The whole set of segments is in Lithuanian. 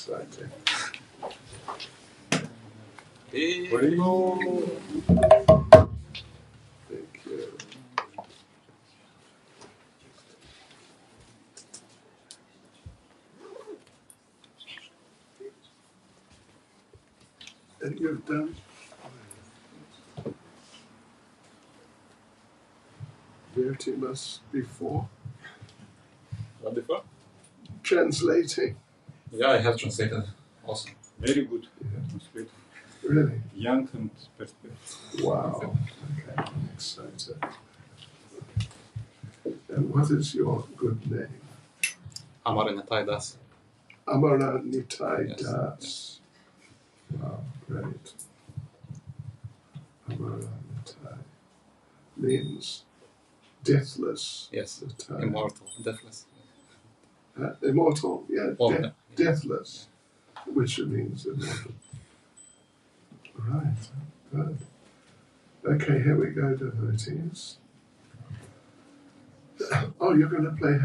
exciting. Thank you. And you've done Vertimus before? What before? Translating. Yeah, I have translated also. Very good. Yeah. Really? Young and perspective. Wow. Okay, I'm excited. And what is your good name? Amaranatai Das. Amaranitai Yes. Das. Wow, great. Amaranitai means deathless. Yes, Nitai. immortal, deathless. Immortal, yeah, Yeah. deathless, which means immortal. Right, good. Okay, here we go, devotees. Oh, you're going to play.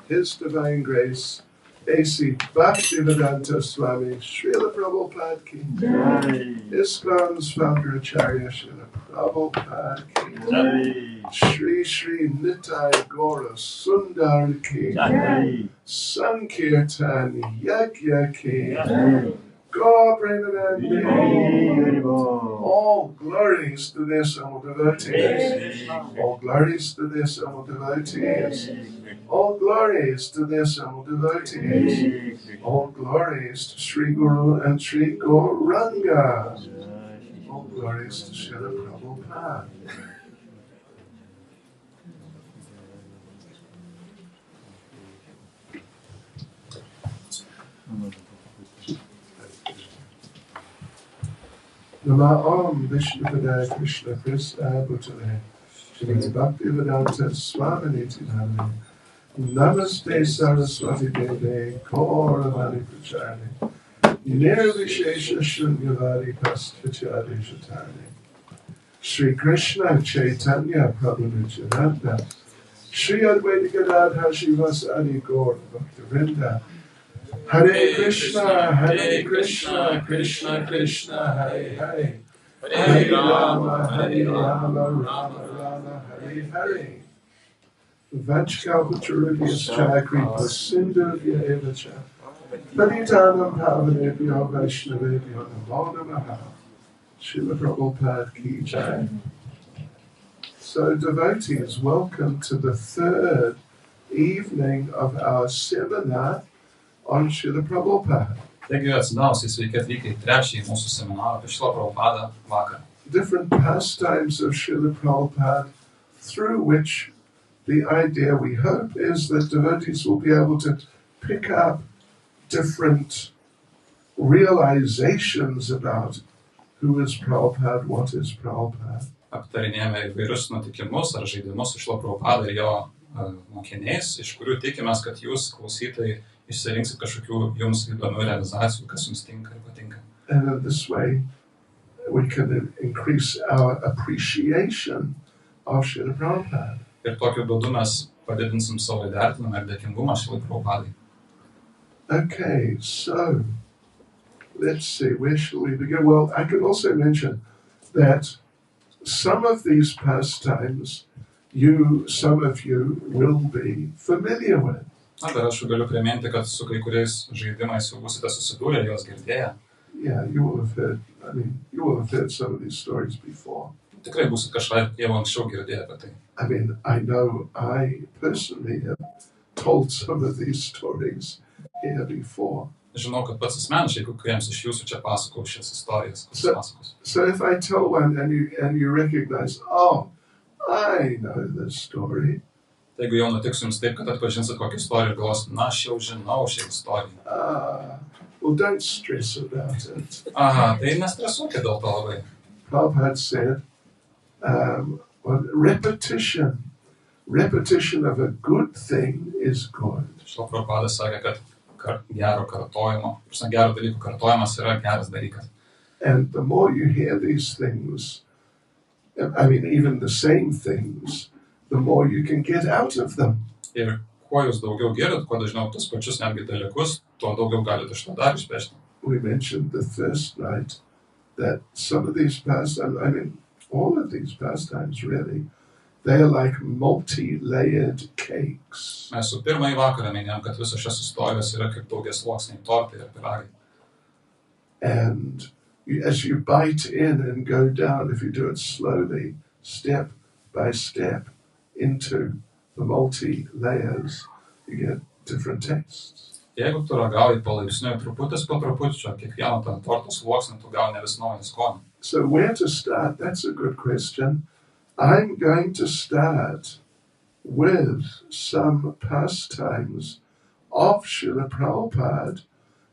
His Divine Grace, A.C. Bhaktivedanta Swami, Srila Prabhupada ki Jai. ISKCON's founder Acharya Srila Prabhupada ki Jai. Shri Shri Nitai Gaura Sundar ki Jai. Sankirtan Yagya ki Jai. Go Premanandi. All glories to their soul devotees. All glories to their soul devotees. All glories to their soul devotees. All glories to Sri Guru and Sri Gauranga. All glories to Srila Prabhupada. Nama Om Vishnupadaya Krishna Prasad Bhutale Shri Bhaktivedanta Swaminiti Namani Namaste Saraswati Deve Kauravani Pracharne Nirvishesha Shunyavadi Pastvachadi Shatani Shri Krishna Chaitanya Prabhu Nityananda Shri Advaita Gadadhar Shivasadi Gaur Bhaktivinoda Hare Krishna, Krishna Krishna, Hare Hare, Hare Rama, Rama Rama, Hare Hare. Vajkalpatarubhyascha kripa sindhuvya evacha. Patitanam pavanebhyo vaishnavebhyo namo namaha. Srila Prabhupada ki Jai. So devotees, welcome to the third evening of our seminar on Srila Prabhupada. Taigi atsidausiai sveiki atvykę į trečiąjį mūsų seminarą apie Šrila Prabhupadą vakarą. Different pastimes of Srila Prabhupada, through which the idea we hope is that devotees will be able to pick up different realizations about who is Prabhupada, what is Prabhupada. Aptarinėjame įvairius nutikimus ar žaidimus su Šrila Prabhupada ir jo mokiniais, iš kurių tikimės, kad jūs, klausytojai, išsirinksit kažkokių jums įdomių realizacijų, kas jums tinka ir patinka. And in this way, we can increase our appreciation of Srila Prabhupada. Ir tokiu būdu mes padidinsim savo įvertinimą ir dėkingumą Šrilai Prabhupadai. Okay, so let's see, where shall we begin? Well, I could also mention that some of these pastimes some of you will be familiar with. Na, dar aš galiu priminti, kad su kai kuriais žaidimais jau būsite susidūrę, juos girdėję. Yeah, you will have heard some of these stories before. Tikrai būsit kažką jau anksčiau girdėję apie tai. I know I personally have told some of these stories here before. Žinau, kad pats asmeniškai, kuriems iš jūsų čia pasakau šias istorijas, So if I tell one and you recognize, oh, I know this story. Tai jeigu jau nutiks jums taip, kad atpažinsit kokią istoriją ir galvosit, na, aš jau žinau šią istoriją. Well, don't stress about it. Aha, tai nestresuokit dėl to labai. Prabhupada said, repetition of a good thing is good. Šrila Prabhupada sakė, kad gero dalykų kartojimas yra geras dalykas. And the more you hear these things, even the same things, the more you can get out of them. Ir kuo jūs daugiau girdit, kuo dažniau tus pačius netgi dalykus, tuo daugiau galite iš to dar išpešti. We mentioned the first night that some of these pastimes, all of these pastimes really, they are like multi-layered cakes. Mes su pirmąjį vakarą minėjom, kad visos šios istorijos yra kaip daugiasluoksniai tortai ir pyragai. And as you bite in and go down, if you do it slowly, step by step, into the multi-layers, you get different tastes. Jeigu tu ragauji palaipsniui, truputis po trupučio, kiekvieną tą torto sluoksnį, tu gauni vis naują skonį. So where to start? That's a good question. I'm going to start with some pastimes of Srila Prabhupada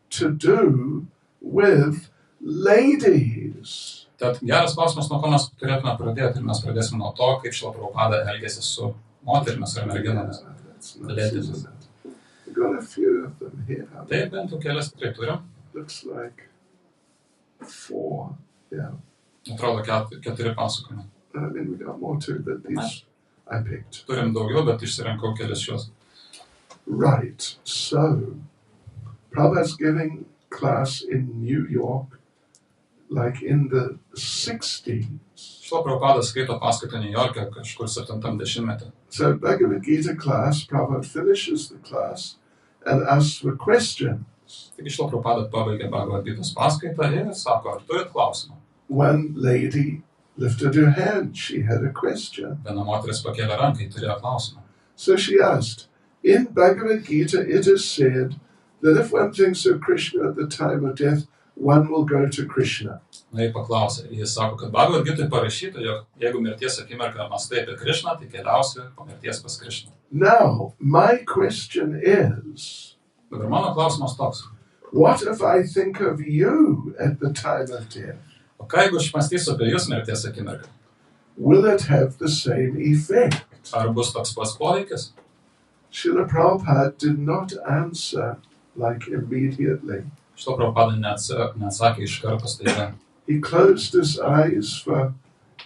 to do with ladies. Tad geras klausimas, nuo ko mes turėtume pradėti, ir mes pradėsime nuo to, kaip Šrila Prabhupada elgėsi su moterimis ar merginomis. Lėtimis. We've got a few of them here. Taip, bent jau kelias tikrai turim. Looks like 4, yeah. Atrodo, 4 pasakojimai. I mean, we got more too, but these I picked. Turim daugiau, bet išsirinkau kelis šios. Right. So, Prabhupada's giving class in New York, like in the 60s. Šila Prabhupada skaito paskaitą New York'e kažkur 70-metį. So, Bhagavad Gita class, Prabhupada finishes the class and asks for questions. Taigi Šila Prabhupada pabaigė Bhagavad Gitos paskaitą ir sako, ar turit klausimą? One lady lifted her hand. She had a question. Viena moteris pakėlė ranką, ji turėjo klausimą. So she asked, in Bhagavad Gita it is said that if one thinks of Krishna at the time of death, one will go to Krishna. Na, jis paklausė. Jis sako, kad Bhagavad Gitoj parašyta, jog jeigu mirties akimirką mąstai apie Krishną, tai keliausi po mirties pas Krishną. Now, my question is, Dabar mano klausimas toks. what if I think of you at the time of death? O ką jeigu aš mąstysiu apie jūs mirties akimirką? Will it have the same effect? Ar bus toks pats poveikis? Srila Prabhupada did not answer like immediately. Šito Prabhupada neatsakė iš karto staiga. He closed his eyes for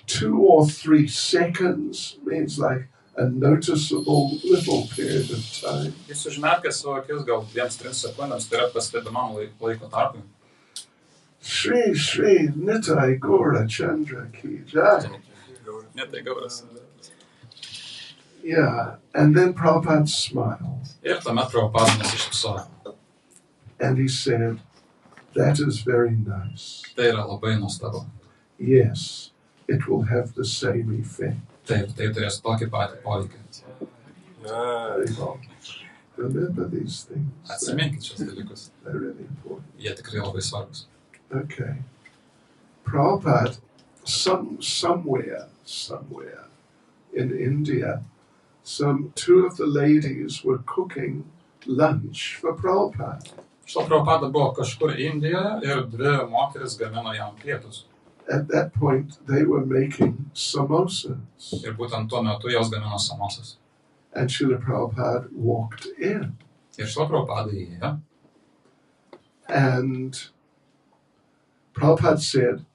2 or 3 seconds, means like a noticeable little period of time. Jis užmerkė savo akis gal 2-3 sekundėms, tai yra pastebimam laiko tarpui. Shri Shri Nitai Gaura Chandra Ki Jai. Nitai Gauras. Yeah, and then Prabhupada smiled Ir tuomet Prabhupada nesišypsojo. and he said, that is very nice. Tai yra labai nuostabu. Yes, it will have the same effect. Taip, tai turės tokį patį poveikį. Very well. Remember these things. Atsiminkit šios dalykus. They're really important. Jie tikrai labai svarbus. Okay. Prabhupada, somewhere in India, 2 of the ladies were cooking lunch for Prabhupada. Šito Prabhupada buvo kažkur Indijoje ir 2 moteris gamino jam pietus. At that point, they were making samosas. Ir būtent tuo metu jos gamino samosas. And Srila Prabhupada walked in. Ir šito Prabhupada įėjo. And Prabhupada said,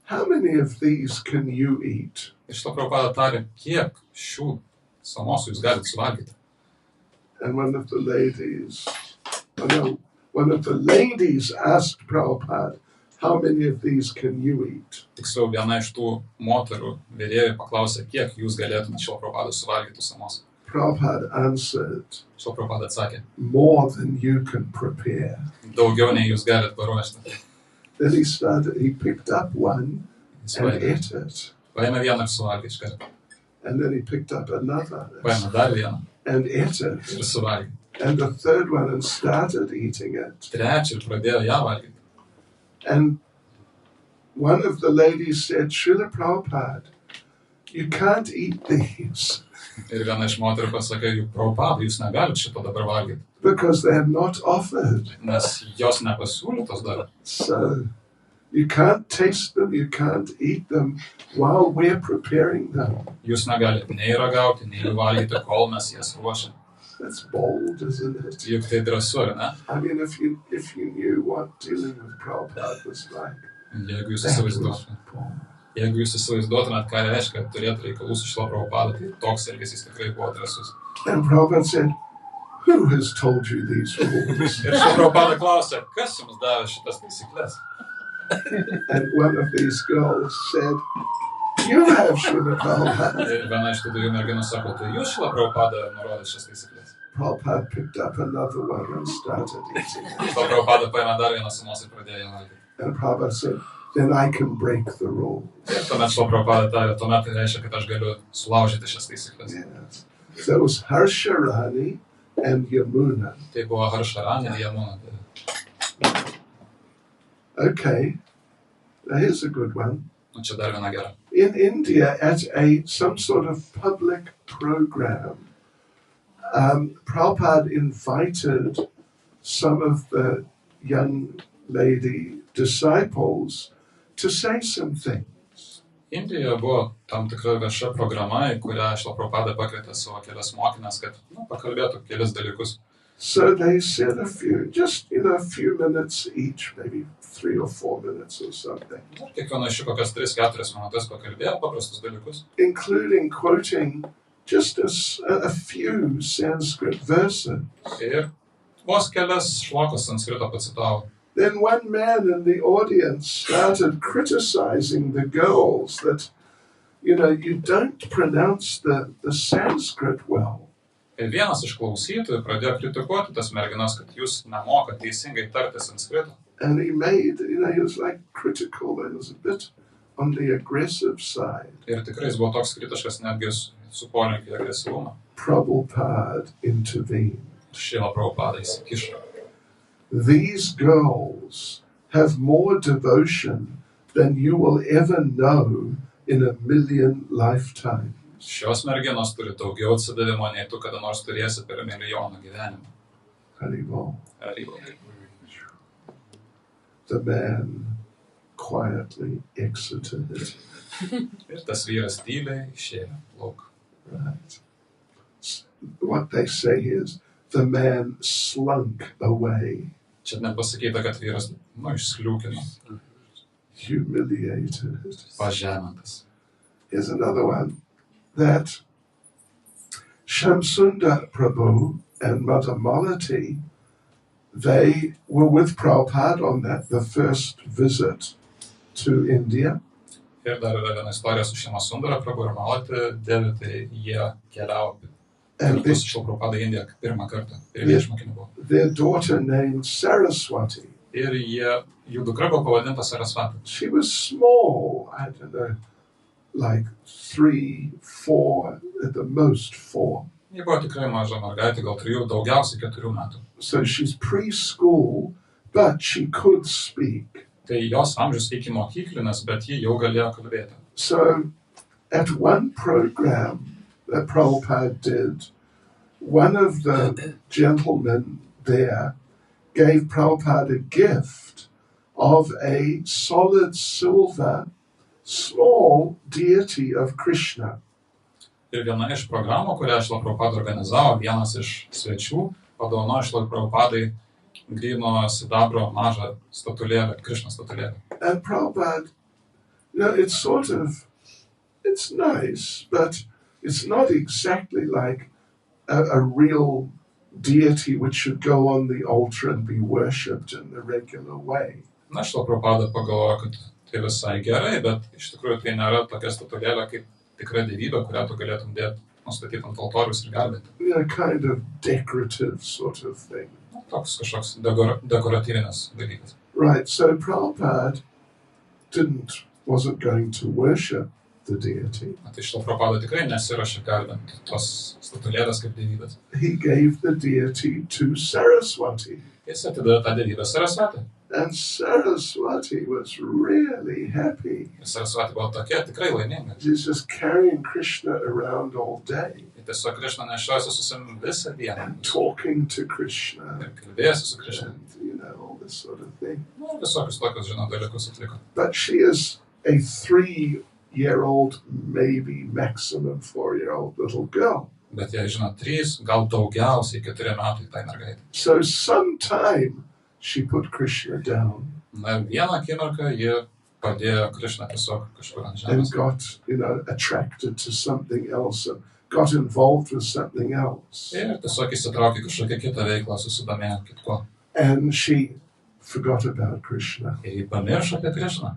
how many of these can you eat? Ir šito Prabhupada tarė, kiek šių samosų jūs galite suvalgyti. And one of the ladies asked Prabhupada, how many of these can you eat? Tiksliau, viena iš tų moterų virėjų paklausė, kiek jūs galėtumėte šito Prabhupada suvalgyti samosą. Prabhupada answered, Šito Prabhupada atsakė, more than you can prepare. daugiau nei jūs galite paruošti. Then he picked up one Jis and ate it. paėmė vieną ir suvalgė iš karto. And then he picked up another Paėmė dar vieną and ate it. ir suvalgė. And the third one and started eating it. Trečią ir pradėjo ją valgyti. And one of the ladies said, Srila Prabhupada, you can't eat these Ir viena iš moterų pasakė, juk Prabhupada, jūs negalite šito dabar valgyti, because they're not offered. nes jos nepasiūlytos dar. So you can't taste them, you can't eat them while we're preparing them. Jūs negalite nei ragauti, nei valgyti, kol mes jas ruošiam. That's bold, isn't it? Juk tai drąsu, ar ne? I mean, if you knew what dealing with Prabhupada was like, Jeigu jūs that was įsivaizduotumėt. bold. Jeigu jūs įsivaizduotumėt, ką reiškia turėti reikalų su šito Prabhupada, tai toks elgesys tikrai buvo drąsus. And Prabhupada said, who has told you these rules? Ir šito Prabhupada klausė, kas jums davė šitas taisyklės? And one of these girls said, you have, Srila Prabhupada. Ir viena iš tų 2 merginų sako, tai jūs šito Prabhupada nurodė šitas taisyklės. Prabhupada picked up another one and started eating it. Šito Prabhupada paėmė dar vieną samosą ir pradėjo ją valgyti. And Prabhupada said, then I can break the rules. Ir tuomet šito Prabhupada tarė, tuomet tai reiškia, kad aš galiu sulaužyti šias taisyklės. Yes. So it was Harsharani and Yamuna. Tai buvo Harsharani ir Yamuna. Okay, now here's a good one. Nu, čia dar viena gera. In India, at some sort of public program, Prabhupada invited some of the young lady disciples to say some things. Indijoje buvo tam tikra vieša programa, į kurią šito Prabhupada pakvietė savo kelias mokinės, kad pakalbėtų kelis dalykus. So they said a few minutes each, maybe 3 or 4 minutes or something. Ir kiekviena iš jų kokias 3-4 minutės pakalbėjo paprastus dalykus. Including quoting just a few Sanskrit verses. Ir vos kelias šlokas sanskrito pacitavo. Then one man in the audience started criticizing the girls that, you don't pronounce the Sanskrit well. Ir vienas iš klausytojų pradėjo kritikuoti tas merginas, kad jūs nemokat teisingai tarti sanskritą. And he was like critical, and was a bit on the aggressive side. Ir tikrai jis buvo toks kritiškas netgi su polinkiu į agresyvumą. Prabhupada intervened. Šila Prabhupada įsikišo. These girls have more devotion than you will ever know in a million lifetimes. Šios merginos turi daugiau atsidavimo, nei tu kada nors turėsi per milijoną gyvenimų. Haribol. Haribol. The man quietly exited. Ir tas vyras tyliai išėjo lauk. Right. What they say is, the man slunk away. Čia nepasakyta, kad vyras, išsliūkino. Humiliated. Pažemintas. Here's another one. That Shamsundar Prabhu and Mother Malati, they were with Prabhupada on the first visit to India. Ir dar yra viena istorija su šeima Sundara Prabhu ir Malati Devi, tai jie keliavo kartu su šila Prabhupada į Indiją pirmą kartą. Ir viešmokinių buvo. Their daughter named Saraswati. Ir jų dukra buvo pavadinta Saraswati. She was small, I don't know, like 3, 4, at the most 4. Ji buvo tikrai maža mergaitė, gal 3, daugiausiai 4 metų. So she's preschool, but she could speak. Tai jos amžius iki mokyklinės, bet ji jau galėjo kalbėti. So at one program that Prabhupada did, one of the gentlemen there gave Prabhupada a gift of a solid silver small deity of Krishna. Ir viena iš programų, kurią šila Prabhupada organizavo, vienas iš svečių padovanojo šila Prabhupadai gryno sidabro mažą statulėlę, Krishna statulėlę. And Prabhupada, it's nice, but it's not exactly like a real deity which should go on the altar and be worshipped in the regular way. Na, šila Prabhupada pagalvojo, kad tai visai gerai, bet iš tikrųjų tai nėra tokia statulėlė kaip tikra dievybė, kurią tu galėtum nustatyti ant altoriaus ir garbinti. Kind of decorative sort of thing. Toks kažkoks dekoratyvinis dalykas. Right, so Prabhupada wasn't going to worship the deity. Tai šila Prabhupada tikrai nesiruošė garbinti tos statulėlės kaip dievybės. He gave the deity to Saraswati. Jis atidavė tą dievybę Saraswati. And Saraswati was really happy. Saraswati buvo tokia tikrai laiminga. She's just carrying Krishna around all day. Tiesiog Krishna nešiojasi su savimi visą dieną. And talking to Krishna. Ir kalbėjasi su Krishna. And, all this sort of thing. Visokius tokius, dalykus atliko. But she is a 3-year-old, maybe maximum 4-year-old little girl. Bet jie, 3, gal daugiausiai 4 metai tai mergaitė. So sometime she put Krishna down. Na, vieną akimirką ji padėjo Krishna tiesiog kažkur ant žemės. And got, attracted to something else and got involved with something else. Ir tiesiog įsitraukė kažkokią kitą veiklą, susidomėjo kitko. And she forgot about Krishna. Ir ji pamiršo apie Krishną.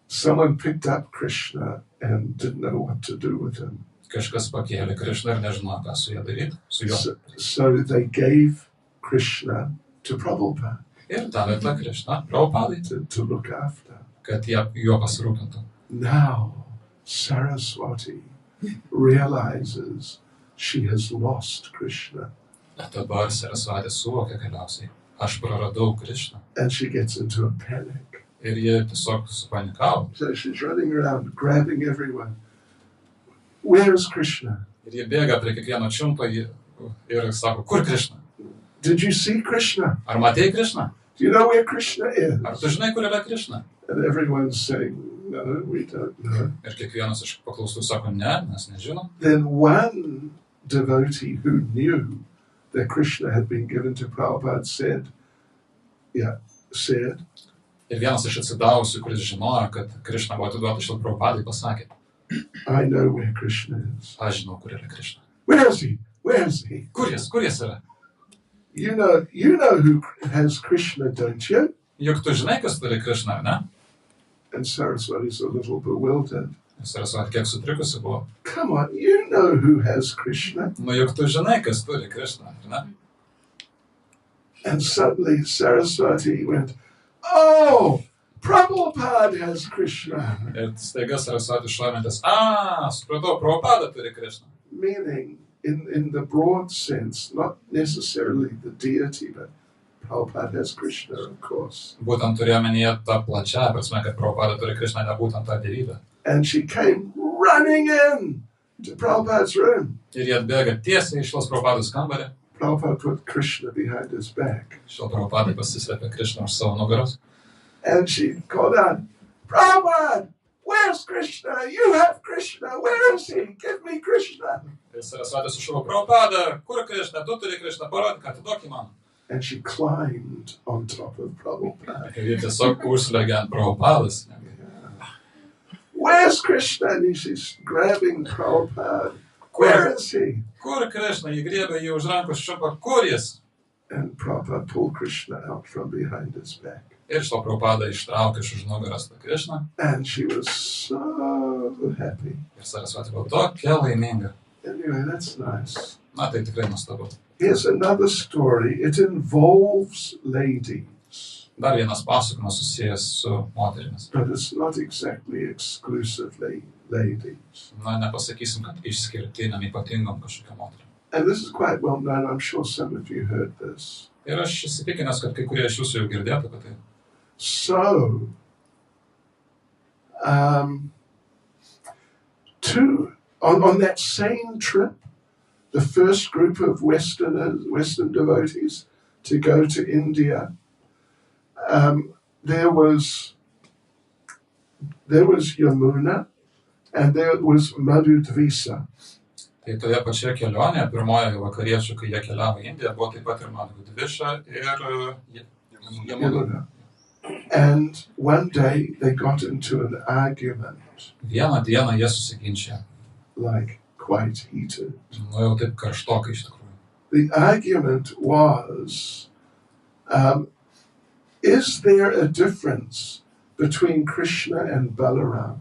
Someone picked up Krishna and didn't know what to do with him. Kažkas pakėlė Krishną ir nežinojo, ką su juo daryti. So they gave Krishna to Prabhupada. Ir davė tą Krishną Prabhupadai. To look after. Kad juo pasirūpintų. Now Saraswati realizes she has lost Krishna. Bet dabar Saraswati suvokia galiausiai. Aš praradau Krishną. And she gets into a panic. Ir ji tiesiog supanikavo. So she's running around, grabbing everyone. Where is Krishna? Ir ji bėga prie kiekvieno čiumpo ir sako, kur Krishna? Did you see Krishna? Ar matei Krishna? Do you know where Krishna is? Ar tu žinai, kur yra Krishna? And everyone's saying, no, we don't know. Ir kiekvienas iš paklaustų sako, ne, mes nežinom. Then one devotee who knew that Krishna had been given to Prabhupada said, Ir vienas iš atsidavusių, kuris žinojo, kad Krišna buvo atiduota Šrila Prabhupadai, pasakė, I know where Krishna is. aš žinau, kur yra Krišna. Where is he? Where is he? Kur jis yra? You know who has Krishna, don't you? Juk tu žinai, kas turi Krišną, ar ne? And Saraswati's a little bewildered. Ir Sarasvati kiek sutrikusi buvo. Come on, you know who has Krishna. Nu, juk tu žinai, kas turi Krišną, ar ne? And suddenly Saraswati went, oh, Prabhupada has Krishna. Ir staiga Sarasvati šomintis, supratau, Prabhupada turi Krišną. Meaning, in the broad sense, not necessarily the deity, but Prabhupada has Krishna, of course. Būtent turėjo menyje tą plačią prasme, kad Prabhupada turi Krišną, ne būtent tą dievybę. And she came running in to Prabhupada's room. Ir jie atbėga tiesiai iš Šrilos Prabhupados kambarį. Prabhupada put Krishna behind his back. Šrila Prabhupadai pasislėpė Krišną už savo nugaros. And she called out, Prabhupada, where's Krishna? You have Krishna. Where is he? Give me Krishna. Ir Sarasvati sušuko, Prabhupada, kur Krišna? Tu turi Krišną, parodyk, atiduok jį man. And she climbed on top of Prabhupada. Ir jie tiesiog užslegė ant Prabhupados. Where's Krishna? And she's grabbing Prabhupada. Where is he? Kur Krišna? Jį griebė jį už rankos, šupa, kur jis? And Prabhupada pulled Krishna out from behind his back. Ir Šrila Prabhupada ištraukė iš už nugaros tą Krišną. And she was so happy. Ir Sarasvati buvo tokia laiminga. Anyway, that's nice. Na, tai tikrai nuostabu. Here's another story. It involves ladies, Dar vienas pasakojimas susijęs su moterimis. but it's not exactly exclusively ladies. Na, nepasakysim, kad išskirtiniam ypatingom kažkokiam moteriam. And this is quite well known. I'm sure some of you heard this. Ir aš įsitikinęs, kad kai kurie iš jūsų jau girdėtų apie tai. So, on that same trip, the first group of Western devotees to go to India, there was Yamuna and there was Madhudvisa. Tai toje pačioje kelionėje, pirmoje vakariečių, kai jie keliavo į Indiją, buvo taip pat ir Madhudviša ir Yamuna. And one day they got into an argument. Vieną dieną jie susiginčė. Like quite heated. Nu jau taip karštokai iš tikrųjų. The argument was, is there a difference between Krishna and Balaram?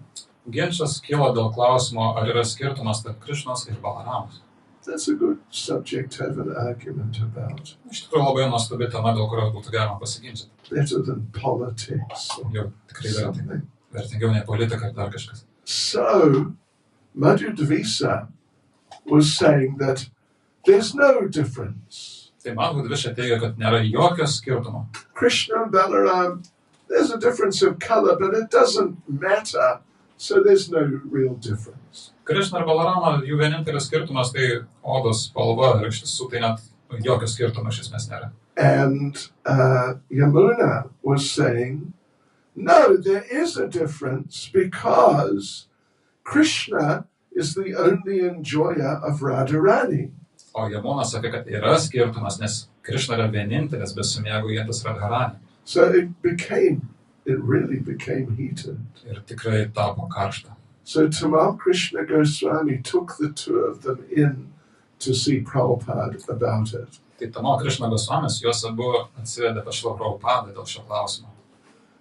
Ginčas kilo dėl klausimo, ar yra skirtumas tarp Krišnos ir Balaramos. That's a good subject to have an argument about. Iš tikrųjų labai nuostabi tema, dėl kurios būtų galima pasiginčyti. Better than politics. Jau tikrai yra vertingiau nei politika ir dar kažkas. So, Madhudvisa was saying that there's no difference. Tai Madhudviša teigia, kad nėra jokio skirtumo. Krishna and Balaram, there's a difference of color, but it doesn't matter, so there's no real difference. Krišna ir Balarama, jų vienintelis skirtumas tai odos spalva ir iš tiesų tai net jokio skirtumo iš esmės nėra. And Yamuna was saying, no, there is a difference because Krishna is the only enjoyer of Radharani. O Yamuna sakė, kad yra skirtumas, nes Krišna yra vienintelis besimėgaujantis Radharani. So it really became heated. Ir tikrai tapo karšta. So Tamal Krishna Goswami took the two of them in to see Prabhupada about it. Tai Tamal Krišna Goswamis juos abu atsivedė pas Šrila Prabhupadą dėl šio klausimo.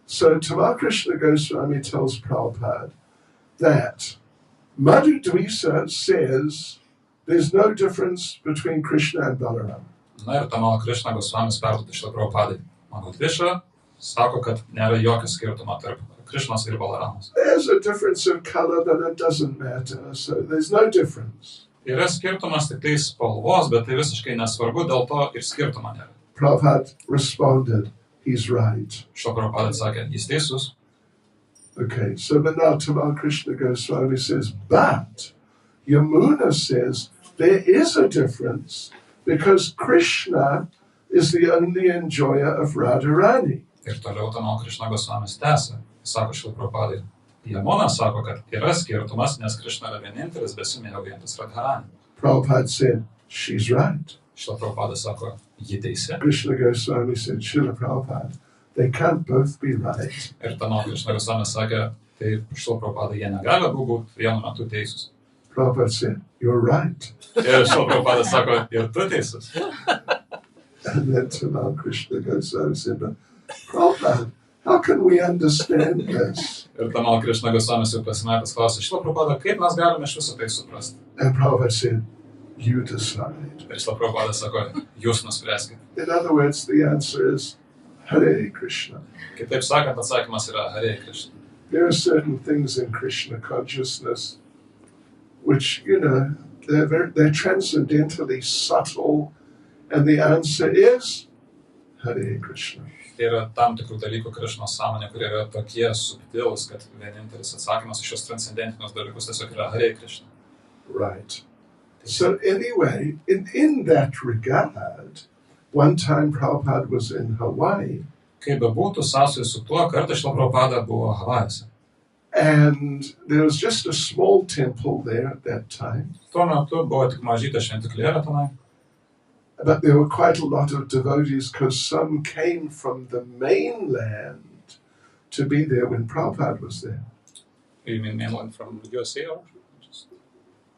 So Tamal Krishna Goswami tells Prabhupada that Madhudvisa says there's no difference between Krishna and Balaram. Na ir Tamal Krišna Goswamis perduoda Šrila Prabhupadai. Madhudviša sako, kad nėra jokio skirtumo tarp Krišnos ir Balaramos. There's a difference of color, but it doesn't matter, so there's no difference. Yra skirtumas tik tai spalvos, bet tai visiškai nesvarbu, dėl to ir skirtumo nėra. Prabhupada responded, he's right. Šrila Prabhupada atsakė, jis teisus. Okay, so but now Tamal Krishna Goswami says, but Yamuna says there is a difference because Krishna is the only enjoyer of Radharani. Ir toliau Tamal Krišna Goswamis tęsia. Jis sako Šrila Prabhupādai. Yamuna sako, kad yra skirtumas, nes Krišna yra vienintelis besimėgaujantis Radharani. Prabhupada said, she's right. Šila Prabhupada sako, ji teisi. Krishna Goswami said, Srila Prabhupada, they can't both be right. Ir Tano Krishna Goswami sakė, tai Šila Prabhupada jie negali būti vienu metu teisūs. Prabhupada said, you're right. Ir Šila Prabhupada sako, ir tu teisus. And then Tano Krishna Goswami said, but Prabhupada, how can we understand this? Ir Tano Krishna Goswami jau pasimetęs klausė, Šila Prabhupada, kaip mes galime iš viso tai suprasti? And Prabhupada said, you decide. Ir Šila Prabhupada sako, jūs nuspręskite. In other words, the answer is Hare Krishna. Kitaip sakant, atsakymas yra Hare Krishna. There are certain things in Krishna consciousness which, they're transcendentally subtle, and the answer is Hare Krishna. Tai yra tam tikrų dalykų Krišnos sąmonė, kurie yra tokie subtilūs, kad vienintelis atsakymas iš šios transcendentinius dalykus tiesiog yra Hare Krishna. Right. So anyway, in that regard, one time Prabhupada was in Hawaii. Kaip bebūtų, sąsajų su tuo, kartą Šila Prabhupada buvo Havajuose. And there was just a small temple there at that time. Tuo metu buvo tik mažytė šventyklėlė tenai. But there were quite a lot of devotees because some came from the mainland to be there when Prabhupada was there. You mean mainland from USA or just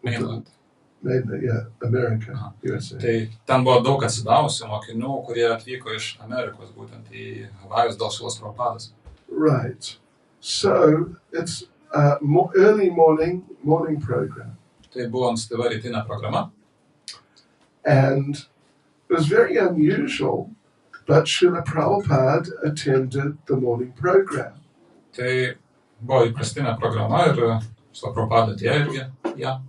mainland? Mainland, yeah, America, Aha. USA. Tai ten buvo daug atsidavusių mokinių, kurie atvyko iš Amerikos, būtent į Havajus dėl Šilos Prabhupados. Right. So it's early morning program. Tai buvo ankstyva rytinė programa. And it was very unusual, but Srila Prabhupada attended the morning program. Tai buvo įprastinė programa ir Šila Prabhupada atėjo irgi ją.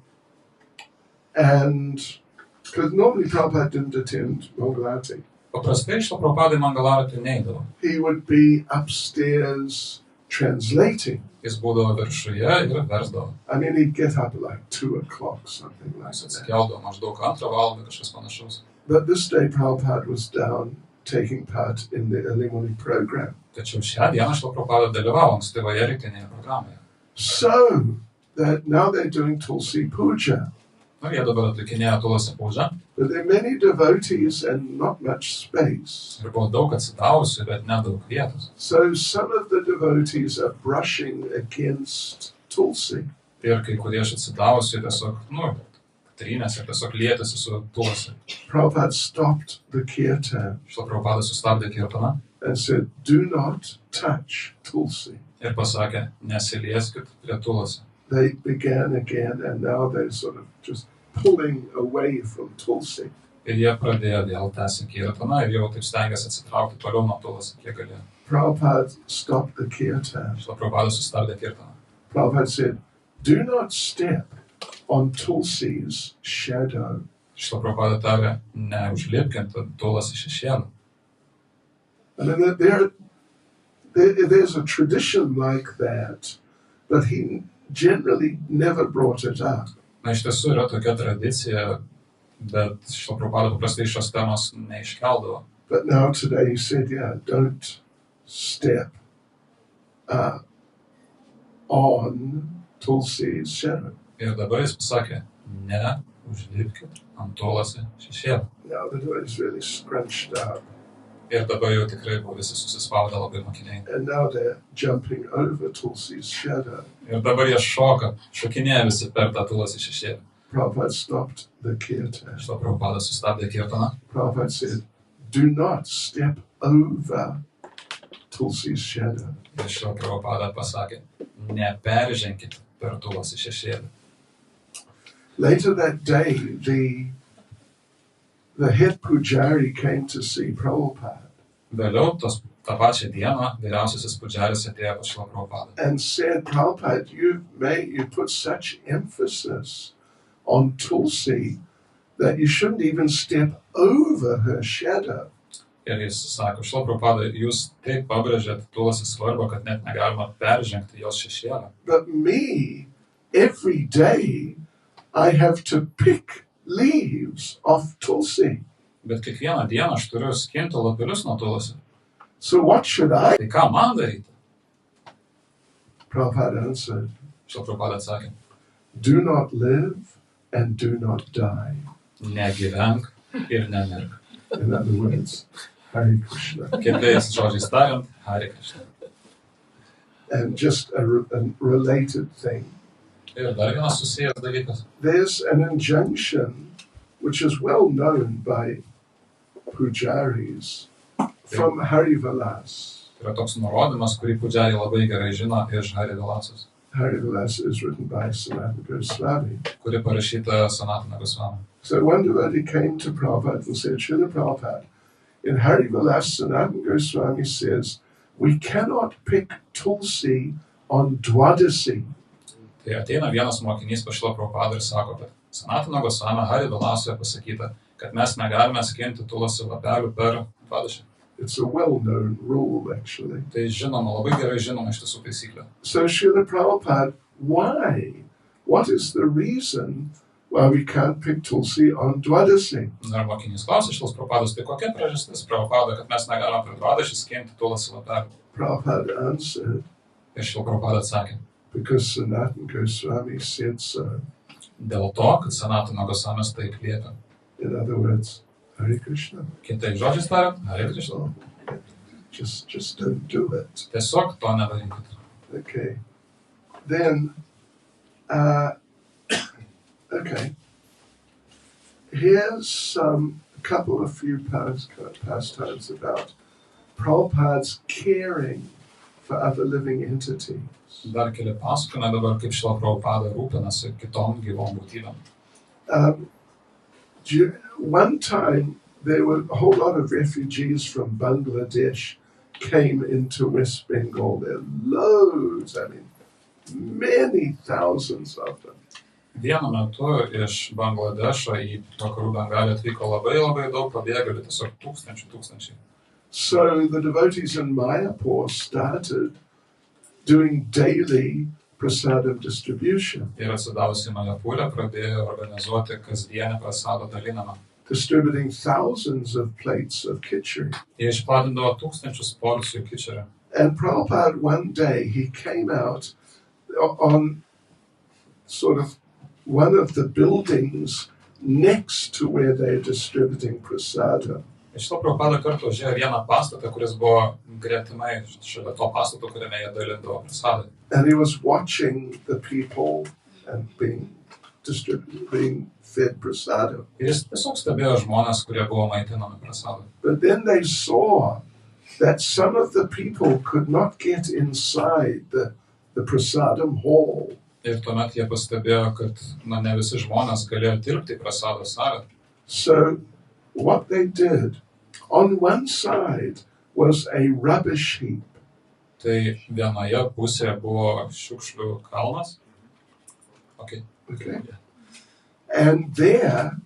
And because normally Prabhupada didn't attend Mangalarti. Paprastai Šila Prabhupada į Mangalartį neidavo. He would be upstairs translating. Jis būdavo viršuje ir versdavo. I mean, he'd get up at like 2 o'clock, something like Jis that. atsikeldavo maždaug 2 valandą, kažkas panašaus. But this day Prabhupada was down taking part in the early morning program. Tačiau šią dieną Šila Prabhupada dalyvavo ankstyvoje rytinėje programoje. So that now they're doing Tulsi Puja. Na, jie dabar atlikinėjo Tulasi Puja. But there are many devotees and not much space. Ir buvo daug atsidavusių, bet nedaug vietos. So some of the devotees are brushing against Tulsi. Ir kai kurie iš atsidavusių tiesiog, trynėsi ir tiesiog lietėsi su Tulasi. Prabhupada stopped the kirtan Šila Prabhupada sustabdė kirtaną and said, do not touch Tulsi. ir pasakė, nesilieskit prie Tulasi. They began again and now they're sort of just pulling away from Tulsi. Ir jie pradėjo vėl tęsti kirtaną ir jau taip stengiasi atsitraukti toliau nuo Tulasi, kiek galėjo. Prabhupada stopped the kirtan. Šila Prabhupada sustabdė kirtaną. Prabhupada said, do not step on Tulsi's shadow. Šila Prabhupada tarė, neužlipkint ant Tulasi šešėlio. I mean, there's a tradition like that, but he generally never brought it up. Na, iš tiesų yra tokia tradicija, bet Šila Prabhupada paprastai šios temos neiškeldavo. But now today he said, yeah, don't step on Tulsi's shadow. Ir dabar jis pasakė, neužlipkit ant Tulasi šešėlio. Now the door is really scrunched up. Ir dabar jau tikrai buvo visi susispaudę labai mokiniai. And now they're jumping over Tulsi's shadow. Ir dabar jie šokinėja visi per tą Tulasi šešėlį. Prabhupada stopped the kirtan. Šila Prabhupada sustabdė kirtaną. Prabhupada said, do not step over Tulsi's shadow. Ir Šila Prabhupada pasakė, neperženkit per Tulasi šešėlį. Later that day, the head pujari came to see Prabhupada Vėliau tą pačią dieną vyriausiasis pudžeris atėjo pas Šila Prabhupadą. and said, Prabhupada, you put such emphasis on Tulsi that you shouldn't even step over her shadow. Ir jis sako, Šila Prabhupada, jūs taip pabrėžėt Tulasi svarbą, kad net negalima peržengti jos šešėlio. But me, every day, I have to pick leaves off Tulsi. Bet kiekvieną dieną aš turiu skinti lapelius nuo Tulasi. So what should I? Tai ką man daryti? Prabhupada answered, Šila Prabhupada atsakė, do not live and do not die. negyvenk ir nemirk. In other words, Hare Krishna. Kitais žodžiais tariant, Hare Krishna. And just a related thing. Ir dar vienas susijęs dalykas. There's an injunction which is well known by pujaris from Harivalas. Yra toks nurodymas, kurį pudžiariai labai gerai žino iš Harivilasos, Harivalas is written by Sanatana Goswami. kuri parašyta Sanatana Goswami. So one devotee came to Prabhupada and said, Srila Prabhupada, in Harivalas, Sanatana Goswami says, we cannot pick tulsi on Dwadasi. Tai ateina vienas mokinys pas Šrila Prabhupadą ir sako, kad Sanatana Goswami Harivilasoje pasakyta, kad mes negalime skinti tulasi lapelių per Dvadašį. It's a well-known rule, actually. Tai žinoma, labai gerai žinoma iš tiesų taisyklė. So Srila Prabhupada, why? What is the reason why we can't pick tulsi on Dwadasi? Ir mokinys klausė Šrilos Prabhupados, tai kokia priežastis Prabhupada, kad mes negalime per Dvadašį skinti tulasi lapelių? Prabhupada answered, Ir Šrila Prabhupada atsakė, because Sanatana Goswami said so. dėl to, kad Sanatana Goswamis taip liepia. In other words, Hare Krishna. Kitais žodžiais tariant, Hare Krishna. Oh, just don't do it. Tiesiog to nedarykit. Okay. Then, okay. Here's a few pastimes about Prabhupada's caring for other living entities. Dar keli pasakojimai dabar, kaip Šrila Prabhupada rūpinasi kitom gyvom būtybėm. One time, there were a whole lot of refugees from Bangladesh came into West Bengal. There are loads, many thousands of them. Vienu metu iš Bangladešo į vakarų Bengalį atvyko labai daug pabėgėlių, tiesiog tūkstančiai. So the devotees in Mayapur started doing daily prasadam distribution. Ir atsidavusi Majapūrę pradėjo organizuoti kasdienę prasado dalinimą. Distributing thousands of plates of khichdi. Jie išplatindavo tūkstančius porcijų kičerio. And Prabhupada, one day, he came out on sort of one of the buildings next to where they're distributing prasadam. Iš to Prabhupada kartu užėjo vieną pastatą, kuris buvo gretimai šalia to pastato, kuriame jie dalindavo prasadą. And he was watching the people and being fed prasadam. Ir jis tiesiog stebėjo žmonės, kurie buvo maitinami prasadą. But then they saw that some of the people could not get inside the prasadam hall. Ir tuomet jie pastebėjo, kad ne visi žmonės galėjo tilpti į prasado salę. So what they did, on one side was a rubbish heap. Tai vienoje pusėje buvo šiukšlių kalnas. Okay. And there,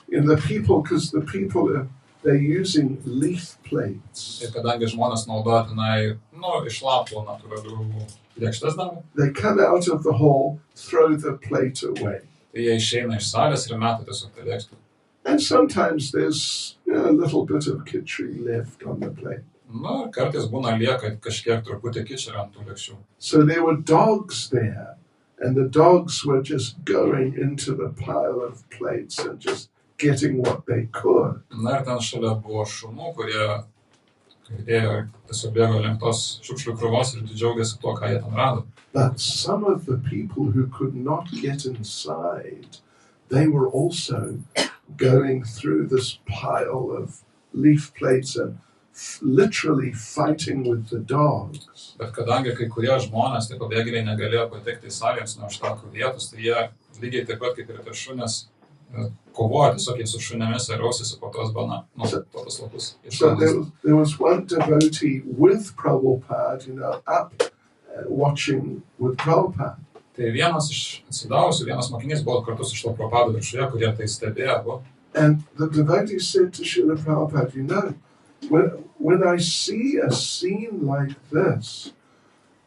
in the people, because the people they're using leaf plates. Ir kadangi žmonės naudoja tenai, iš lapų natūralių lėkštes darbo. They come out of the hall, throw the plate away. Tai jie išeina iš salės ir meta tiesiog tą lėkštę. And sometimes there's a little bit of khichdi left on the plate. Ir kartais būna lieka kažkiek truputį kičerio ant tų lėkščių. So there were dogs there, and the dogs were just going into the pile of plates and just getting what they could. Ir ten šalia buvo šunų, kurie tiesiog bėgo link tos šiukšlių krūvos ir džiaugiasi tuo, ką jie ten rado. But some of the people who could not get inside, they were also going through this pile of leaf plates and literally fighting with the dogs. Bet kadangi kai kurie žmonės, tai pabėgėliai negalėjo patekti į salę, jiems neužteko vietos, tai jie lygiai taip pat kaip ir tie šunės kovoja tiesiog su šunėmis ir rausėsi po tos tos lapus. So there was one devotee with Prabhupada, up watching with Prabhupada. Tai vienas iš atsidavusių, vienas mokinys buvo kartu su Šrila Prabhupada viršuje, kurie tai stebėjo. And the devotee said to Srila Prabhupada, when I see a scene like this,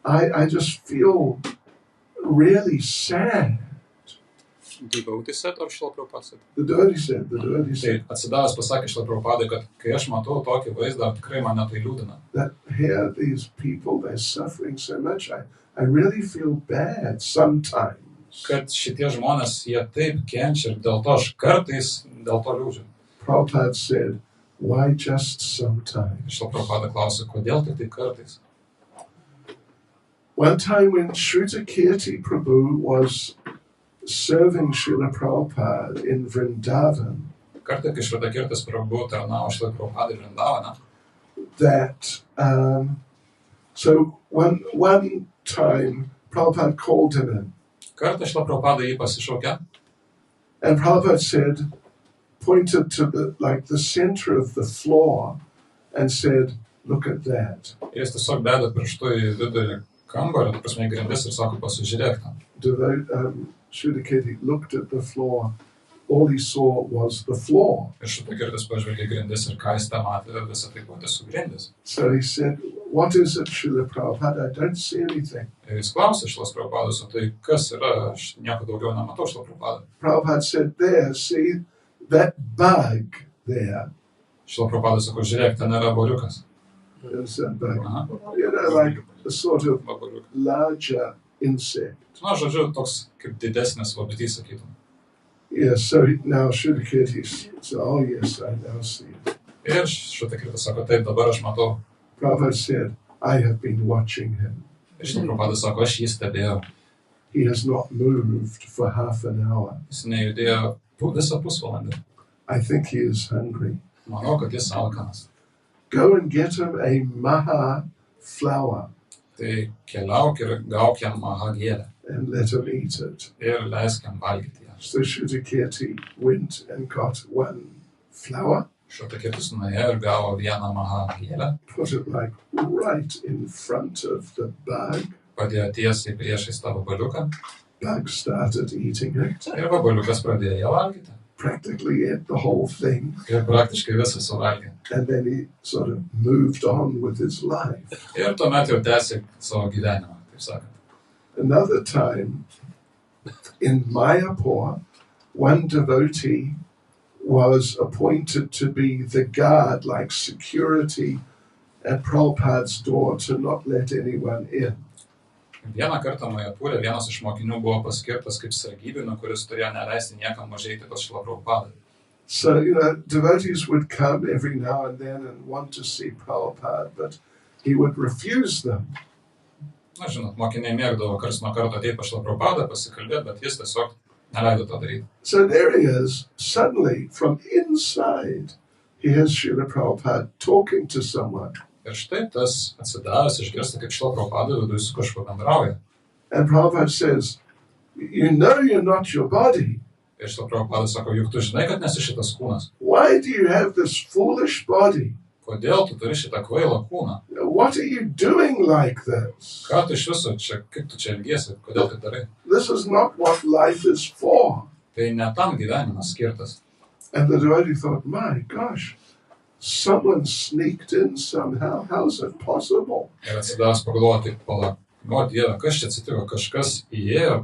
I just feel really sad. The devotee said or Šrila Prabhupada said? The devotee said. Tai atsidavęs pasakė Šrila Prabhupadai, kad kai aš matau tokį vaizdą, tikrai mane tai liūdina. That here these people, they're suffering so much. I really feel bad sometimes. Kad šitie žmonės, jie taip kenčia ir dėl to aš kartais dėl to liūdžiu. Prabhupada said, why just sometimes? Šila Prabhupada klausė, kodėl tik tai kartais? One time when Shrutakirti Prabhu was serving Srila Prabhupada in Vrindavan, Kartą, kai Šritakirtis Prabhu tarnavo Šilai Prabhupadai Vrindavane, that so one time Prabhupada called him in, kartą Šila Prabhupada jį pasišaukė and Prabhupada said, pointed to the center of the floor and said, look at that. ir jis tiesiog bedė pirštu į vidurį kambario, ta prasme, į grindis ir sako, pasižiūrėk ten. Shrutakirti looked at the floor. All he saw was the floor. Ir Šritakirtis pažvelgė į grindis ir ką jis ten matė, visą tai buvo tiesiog grindis. So he said, what is it, Srila Prabhupada? I don't see anything. Ir jis klausė Šilos Prabhupados, o tai kas yra, aš nieko daugiau nematau Šilo Prabhupada. Prabhupada said, there, see that bug there. Šilo Prabhupada sako, žiūrėk, ten yra boriukas. There's that bug. Aha. You know, like a sort of Boriukas. larger insect. Na, žodžiu, toks kaip didesnis vabzdys, sakytum. Yes, so now Shrutakirti said, oh yes, I now see it. Ir Šritakirtis sako, taip, dabar aš matau. Prabhupada said, I have been watching him. Ir Šilo Prabhupada sako, aš jį stebėjau. He has not moved for half an hour. Jis nejudėjo visą pusvalandį. I think he is hungry. Manau, kad jis alkanas. Go and get him a maha flower Tai keliauk ir gauk jam maha gėlę. and let him eat it. Ir leisk jam valgyti ją. So Shrutakirti went and got one flower, Šritakirtis nuėjo ir gavo vieną maha gėlę. put it like right in front of the bug. Padėjo tiesiai priešais tą vabaliuką. Bug started eating it, Ir vabaliukas pradėjo ją valgyti. practically ate the whole thing, Ir praktiškai visą suvalgė. and then he sort of moved on with his life. Ir tuomet jau tęsė savo gyvenimą, taip sakant. Another time, in Mayapur, one devotee was appointed to be the guard, like security, at Prabhupada's door to not let anyone in. Vieną kartą Majapūrė vienas iš mokinių buvo paskirtas kaip sargybiniu, kuris turėjo neleisti niekam užeiti pas Šilą Prabhupadą. So, devotees would come every now and then and want to see Prabhupada, but he would refuse them. Na, žinot, mokiniai mėgdavo karts nuo karto ateiti pas Šilą Prabhupadą, pasikalbėti, bet jis tiesiog neleido to daryti. So there he is, suddenly, from inside, he hears Srila Prabhupada talking to someone. Ir štai tas atsidavęs išgirsta, kaip Šilą Prabhupadą viduje su kažkuo bendrauja. And Prabhupada says, you know you're not your body. Ir Šilą Prabhupadą sako, juk tu žinai, kad nesi šitas kūnas. Why do you have this foolish body? Kodėl tu turi šitą kvailą kūną? What are you doing like this? Ką tu iš viso čia, kaip tu čia elgiesi, kodėl tai darai? This is not what life is for. Tai ne tam gyvenimas skirtas. And the devotee thought, my gosh, someone sneaked in somehow. How's it possible? Ir atsidavęs pagalvojo, taip, palauk, o Dieve, kas čia atsitiko, kažkas įėjo,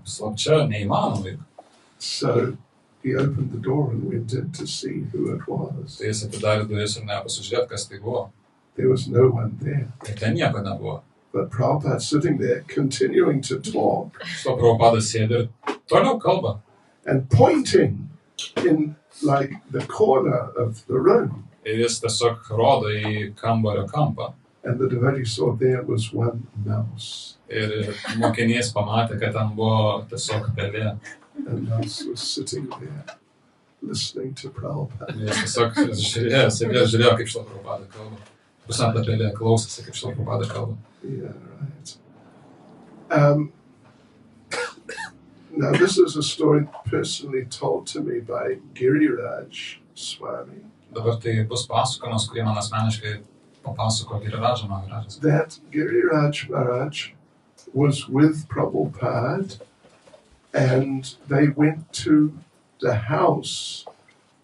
slapčia, neįmanomai. So he opened the door and went in to see who it was. Tai jis atidarė duris ir nepasižiūrėt, kas tai buvo. There was no one there. Ir ten nieko nebuvo. But Prabhupada sitting there, continuing to talk Šito Prabhupadas sėdi ir toliau kalba. and pointing in like the corner of the room. Ir jis tiesiog rodo į kambario kampą. And the devotee saw there was one mouse. Ir mokinys pamatė, kad ten buvo tiesiog pelė. And the mouse was sitting there, listening to Prabhupada. Ir jis tiesiog žiūrėjo, kaip Šilo Prabhupada kalba. Pusantą pelė klausėsi, kaip Šilo Prabhupada kalba. Yeah, right. Now, this is a story personally told to me by Giriraj Swami. Dabar tai bus pasakojimas, kurį man asmeniškai papasako Giriraj Maharajas. That Giriraj Maharaj was with Prabhupada and they went to the house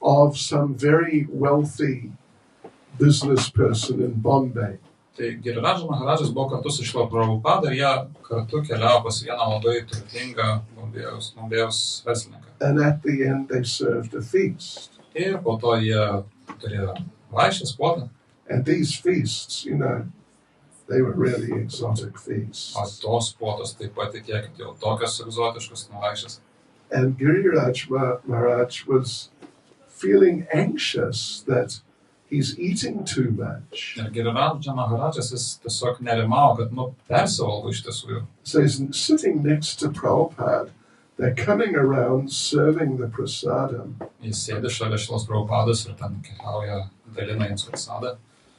of some very wealthy business person in Bombay. Tai Giriraj Maharajas buvo kartu su Šilo Prabhupada ir jie kartu keliavo pas vieną labai turtingą Bombėjaus verslininką. And at the end they served a feast. Ir po to jie turėjo vaišės puotą. And these feasts, they were really exotic feasts. O tos puotos taip pat tikėkit jau tokios egzotiškos vaišės. And Giriraj Maharaj was feeling anxious that he's eating too much. Ir Giriradža Maharadžas jis tiesiog nerimavo, kad persivalgo iš tiesų jau. So he's sitting next to Prabhupada. They're coming around serving the prasadam. Jis sėdi šalia Šrilos Prabhupados ir ten keliauja, dalina jiems prasadą.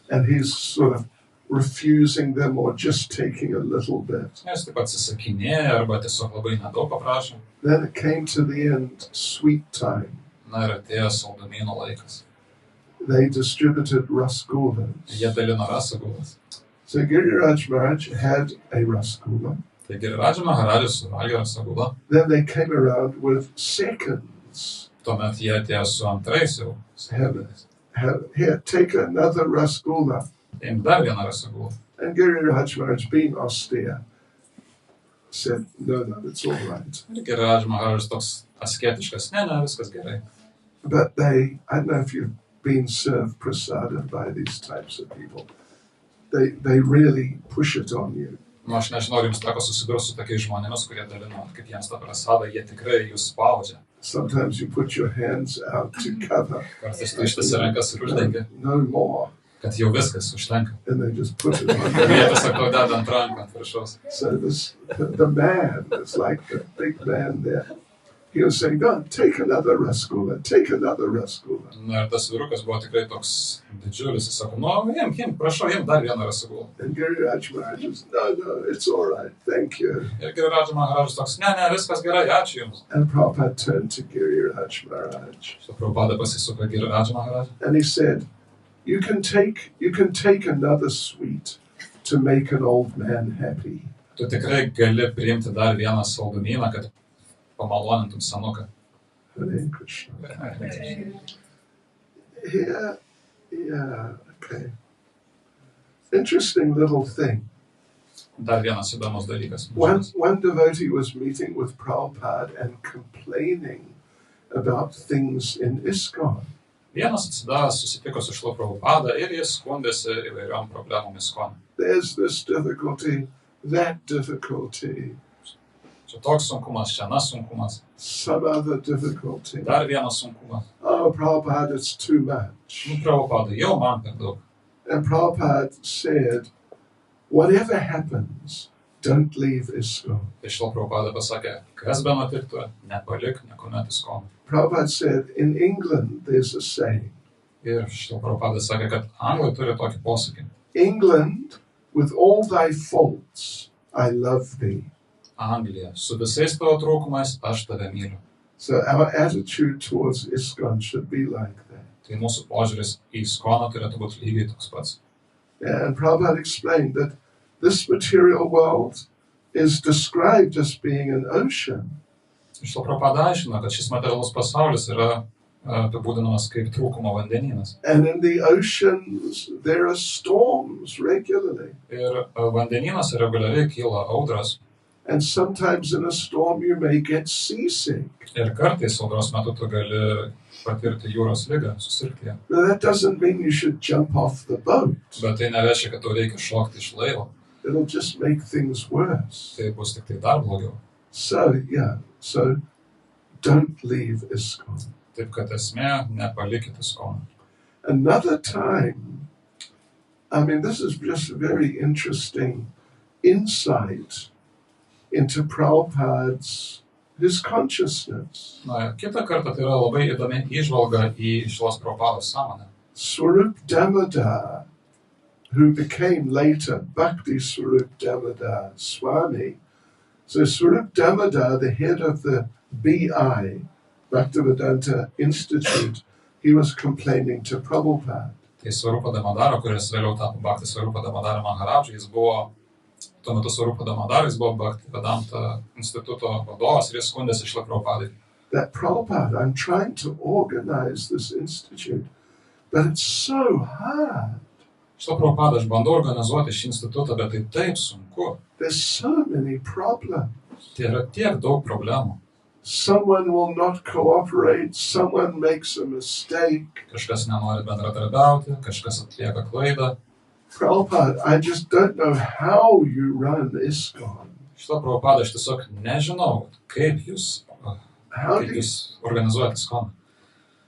And he's sort of refusing them or just taking a little bit. Jis taip atsisakinėja arba tiesiog labai nedaug paprašo. Then it came to the end, sweet time. Na ir atėjo saldumynų laikas. They distributed rasgulas. Jie dalino rasagulas. So Giriraj Maharaj had a rasgula. Tai Giriradža Maharadžas suvalgė rasagulą. Then they came around with seconds. Tuomet jie atėjo su antrais jau. Here, take another rasgula. Taim dar vieną rasagulą. And Giriraj Maharaj, being austere, said, no, it's all right. Ir Giriradža Maharadžas toks asketiškas, ne, viskas gerai. But I don't know if you've been served prasadam by these types of people. They really push it on you. Aš nežinau, ar jums teko susidurti su tokiais žmonėmis, kurie dalino, kaip jiems tą prasadą, jie tikrai jūs spaudžia. Sometimes you put your hands out to cover. Kartais tu ištisi rankas ir uždengi, No more. kad jau viskas užtenka. And they just put it on. Ir jie tiesiog tau deda ant rankų, ant viršaus. So the man, it's like the big man there. He was saying, no, take another rasgula, take another rasgula. Na ir tas vyrukas buvo tikrai toks didžiulis, jis sako, prašau, jiem dar vieną rasagulą. And Giriraj Maharaj was, no, it's all right, thank you. Ir Giriradža Maharadžas toks, ne, viskas gerai, ačiū jums. And Prabhupada turned to Giriraj Maharaj. Šitą Prabhupada pasisuko Giriradža Maharadžą. And he said, you can take another sweet to make an old man happy. Tu tikrai gali priimti dar vieną saldumyną, kad pamalonintum senuką. Hare Krishna. Yeah, okay. Interesting little thing. Dar vienas įdomus dalykas. One devotee was meeting with Prabhupada and complaining about things in ISKCON. Vienas atsidavęs susitiko su Šrila Prabhupada ir jis skundėsi įvairiom problemom ISKCON. There's this difficulty, that difficulty. Čia toks sunkumas, čia anas sunkumas. Some other difficulty. Dar vienas sunkumas. Oh, Prabhupada, it's too much. Prabhupada, jau man per daug. And Prabhupada said, whatever happens, don't leave ISKCON. Tai Šrila Prabhupada pasakė, kas be nutiktų, nepalik, niekuomet ISKCON. Prabhupada said, in England, there's a saying. Ir Šrila Prabhupada sakė, kad anglai turi tokį posakį. England, with all thy faults, I love thee. Anglija, su visais tavo trūkumais, aš tave myliu. So our attitude towards ISKCON should be like that. Tai mūsų požiūris į ISKCON turėtų būti lygiai toks pats. And Prabhupada explained that this material world is described as being an ocean. Šrila Prabhupada aiškina, kad šis materialus pasaulis yra apibūdinamas kaip trūkumo vandenynas. And in the oceans, there are storms regularly. Ir vandenynas reguliariai kyla audros. And sometimes in a storm, you may get seasick. Ir kartais audros metu tu gali patirti jūros ligą, susirgti ją. But that doesn't mean you should jump off the boat. Bet tai nereiškia, kad tau reikia šokti iš laivo. It'll just make things worse. Tai bus tik tai dar blogiau. So don't leave ISKCON. Taip kad esmė, nepalikite ISKCON. Another time, this is just a very interesting insight into Prabhupada's his consciousness. Na, kitą kartą tai yra labai įdomi įžvalga į Šrilos Prabhupados sąmonę. Swarup Damodar, who became later Bhakti Swarup Damodar Swami. So Swarup Damodar, the head of the BI, Bhaktivedanta Institute, he was complaining to Prabhupada. Tai Swarupa Damodaro, kuris vėliau tapo Bhakti Swarupa Damodaro Maharadžu, jis buvo tuo metu Swarupa Damodaro, jis buvo Bhaktivedanta instituto vadovas ir jis skundėsi Šrila Prabhupadai. That Prabhupada, I'm trying to organize this institute, but it's so hard. Šrila Prabhupada, aš bandau organizuoti šį institutą, bet tai taip sunku. There's so many problems. Tai yra tiek daug problemų. Someone will not cooperate, someone makes a mistake. Kažkas nenori bendradarbiauti, kažkas atlieka klaidą. Prabhupada, I just don't know how you run ISKCON. Šrila Prabhupada, aš tiesiog nežinau, kaip jūs organizuojate ISKCON.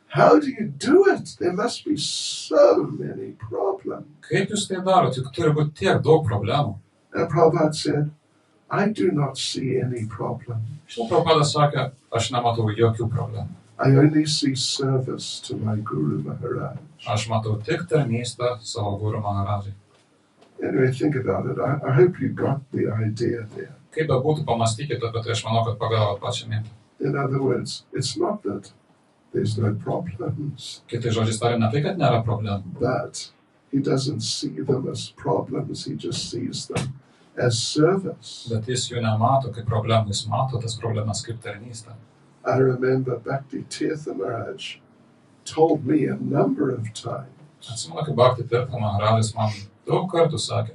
How do you do it? There must be so many problems. Kaip jūs tai darot, juk turi būti tiek daug problemų. And Prabhupada said, I do not see any problem. Šila Prabhupada sakė, aš nematau jokių problemų. I only see service to my Guru Maharaj. Aš matau tik tarnystę savo guru Maharadžai. Anyway, think about it. I hope you got the idea there. Kaip bebūtų, pamastykite apie tai, aš manau, kad pagavot pačią mintį. In other words, it's not that there's no problems, Kitai žodžiais tariant, ne tai, kad nėra problemų, but he doesn't see them as problems, he just sees them as service. bet jis jų nemato kaip problemų, jis mato tas problemas kaip tarnystę. I remember Bhakti Tirtha Maharaj told me a number of times, Atsimenu, kaip Bhakti Tirtha Maharajus man daug kartų sakė,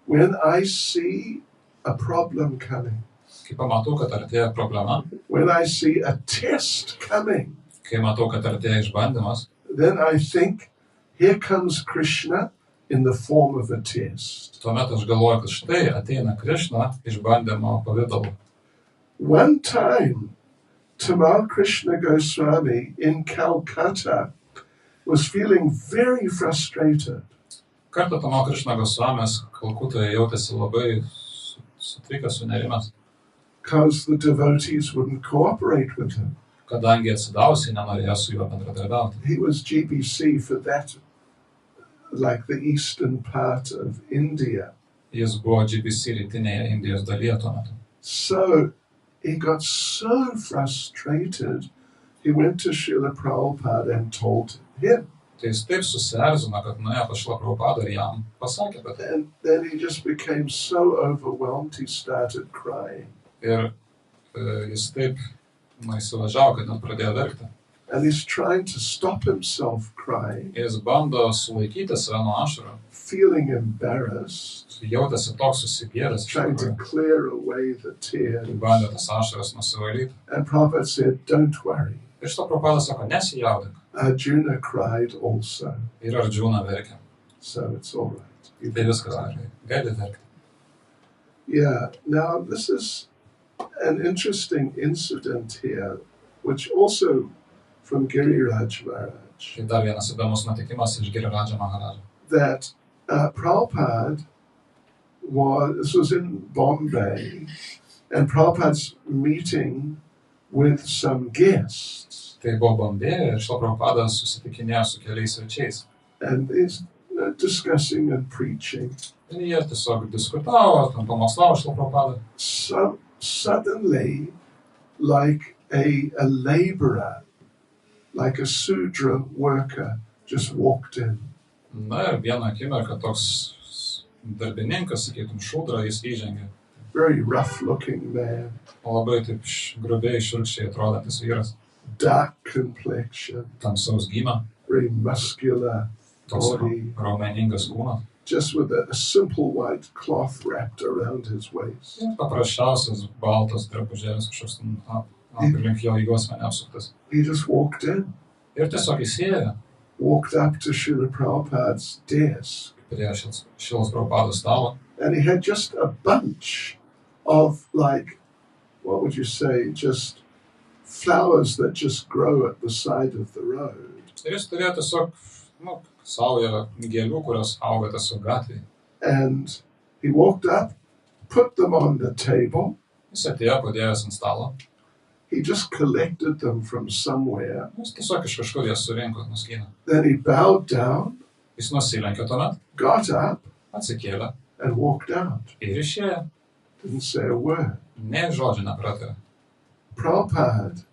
when I see a problem coming, kai pamatau, kad artėja problema, when I see a test coming, kai matau, kad artėja išbandymas, then I think, here comes Krishna in the form of a test. tuomet aš galvoju, kad štai ateina Krišna išbandymo pavidalu. One time, Tamal Krishna Goswami in Calcutta was feeling very frustrated. Kartą Tamal Krišna Gosvamis Kalkutoje jautėsi labai sutrikęs, sunerimęs, Because the devotees wouldn't cooperate with him. kadangi atsidausiai nenorėjo su juo bendradarbiauti. He was GBC for that, like the eastern part of India. Jis buvo GBC rytinėje Indijos dalyje tuo metu. So he got so frustrated, he went to Srila Prabhupada and told him. Tai jis taip susierzino, kad nuėjo pas Šilą Prabhupadą ir jam pasakė apie tai. And then he just became so overwhelmed, he started crying. Ir jis taip įsivažiavo, kad net pradėjo verkti. And he's trying to stop himself crying, Jis bando sulaikyti save nuo ašarų. feeling embarrassed, Jautėsi toks susigėręs, iš trying to tikrųjų. clear away the tears. Bandė tas ašaras nusivalyti. And Prabhupada said, don't worry. Ir šito Prabhupada sako, nesijaudink. Arjuna cried also, Ir Arjuna verkia. so it's all right. You Tai can viskas cry. gerai. Gali verkti. Yeah, now this is an interesting incident here, which also from Giriraj Maharaj, Tai dar vienas įdomus nutikimas iš Giriradža Maharadža. that Prabhupada this was in Bombay, and Prabhupada's meeting with some guests, Tai buvo Bombėje ir Šila Prabhupada susitikinėjo su keliais svečiais. and he's discussing and preaching. Ir jie tiesiog diskutavo, ten pamokslavo Šila Prabhupada. So suddenly, like a laborer, like a Sudra worker, just walked in. Na ir vieną akimirką toks darbininkas, sakytum, šūdra, jis įžengė. Very rough-looking man, Labai taip grubiai šiurkščiai atrodantis vyras. dark complexion, Tamsaus gymio, very muscular toks body, raumeningas kūnas. just with a simple white cloth wrapped around his waist. Ir paprasčiausias baltas drabužėlis kažkoks ten aplink jo juosmenį apsuktas. He just walked in, Ir tiesiog įsėjo walked up to Srila Prabhupada's desk, prie Šilos Prabhupados stalo. and he had just a bunch of, like, what would you say, just flowers that just grow at the side of the road. Ir jis turėjo tiesiog, saują gėlių, kurios auga tiesiog gatvėje. And he walked up, put them on the table. Jis atėjo, padėjęs ant stalo. He just collected them from somewhere. Jis tiesiog iš kažkur jas surinko, nuskynė. Then he bowed down, Jis nusilenkė tuomet, got up, atsikėlė and walked out. ir išėjo. Didn't say a word. Nė žodžio nepratarė. Prabhupada,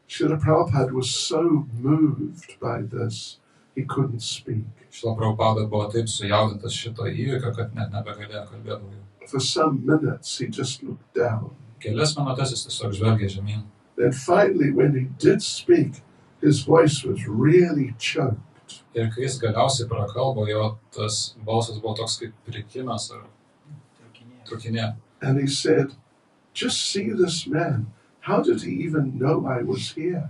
Srila Prabhupada was so moved by this, he couldn't speak. Šila Prabhupada buvo taip sujaudintas šito įvykio, kad net nebegalėjo kalbėti daugiau. For some minutes, he just looked down. Kelias minutės jis tiesiog žvelgė žemyn. Then finally, when he did speak, his voice was really choked. Ir kai jis galiausiai prakalbo, jo tas balsas buvo toks kaip prikimęs ar trukinė. And he said, just see this man. How did he even know I was here?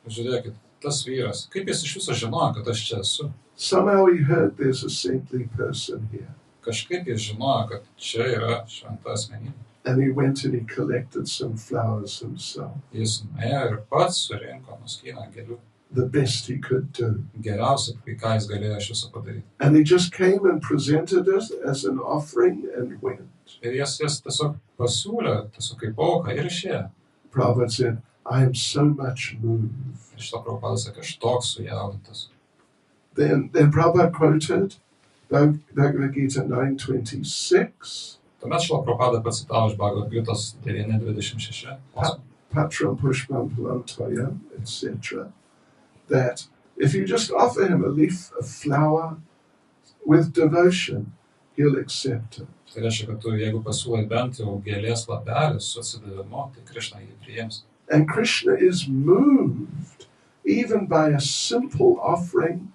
Žiūrėkit, tas vyras, kaip jis iš viso žinojo, kad aš čia esu? Somehow he heard there's a saintly person here. Kažkaip jis žinojo, kad čia yra šventa asmenybė. And he went and he collected some flowers himself. Jis nuėjo ir pats surinko, nuskynė gėlių. the best he could do. Geriausia, ką jis galėjo iš viso padaryti. And he just came and presented it as an offering and went. Ir jis tiesiog pasiūlė, tiesiog kaip auką ir išėjo. Prabhupada said, I am so much moved. Ir šitą Prabhupada sakė, aš toks sujaudintas. Then Prabhupada quoted Bhagavad Gita 9:26. Tuomet šitą Prabhupada pacitavo iš Bhagavad Gitos 9:26. Patram Pushpam Phalam Toyam, etc. That if you just offer him a leaf of flower with devotion, he'll accept it. Tai reiškia, kad tu, jeigu pasiūlai bent jau gėlės lapelį su atsidavimu, tai Krishna jį priims. And Krishna is moved even by a simple offering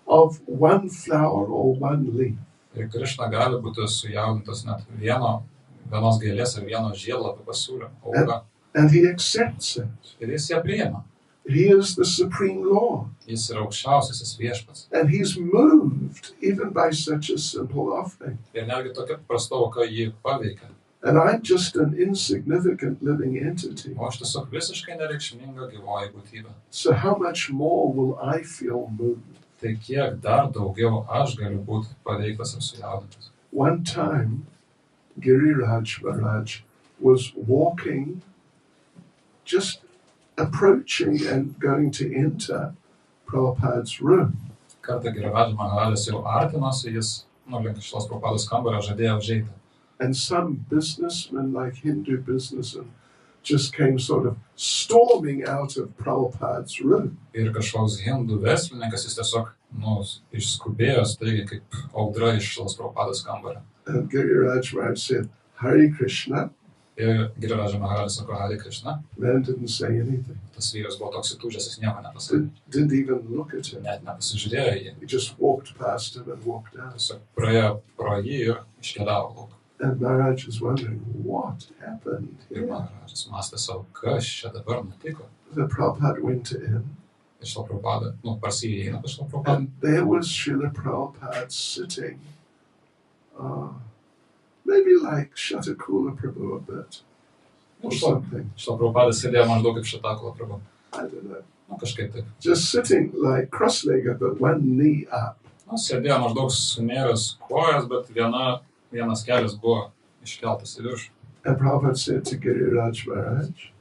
of one flower or one leaf. Ir Krishna gali būti sujaudintas net vienos gėlės ir vieno žiedlapio pasiūlymu. And he accepts it. Ir jis ją priima. He is the supreme Lord. Jis yra aukščiausiasis viešpats. And he's moved even by such a simple offering. Ir netgi tokia prasta auka jį paveikia. And I'm just an insignificant living entity. O aš tiesiog visiškai nereikšminga gyvoji būtybė. So how much more will I feel moved? Tai kiek dar daugiau aš galiu būti paveiktas ir sujaudintas. One time, Giriraj Maharaj was walking, just approaching and going to enter Prabhupada's room. Kartą Giriraj Maharaj'as jau artinosi, jis link šitos Prabhupados kambario žadėjo užeiti. And some businessman, like Hindu businessman, just came sort of storming out of Prabhupada's room. Ir kažkoks hindų verslininkas, jis tiesiog išskubėjo, taigi kaip audra iš šitos Prabhupados kambario. And Giriraj Maharaj said, Hare Krishna. Ir Giriraj Maharaj sako, Hare Krishna. Man didn't say anything. Tas vyras buvo toks įtūžęs, jis nieko nepasakė. Didn't even look at him. Net nepasižiūrėjo jį. He just walked past him and walked out. Tiesiog praėjo pro jį ir iškeliavo lauk. And Maharaj was wondering, what happened Ir here? Maharaj'as mąstė savo, kas čia dabar nutiko. The Prabhupada went in, Ir šito Prabhupada, prasiėjo pas šito Prabhupada. and there was Srila Prabhupada sitting, maybe like Shatakula Prabhu a bit, or something. Šito Prabhupada sėdėjo maždaug kaip Šatakula Prabhu. I don't know. Kažkaip taip. Just sitting like cross-legged, but one knee up. Sėdėjo maždaug sunėręs kojas, bet vienas kelias buvo iškeltas į viršų. And Prabhupada said to Giriraj Maharaj,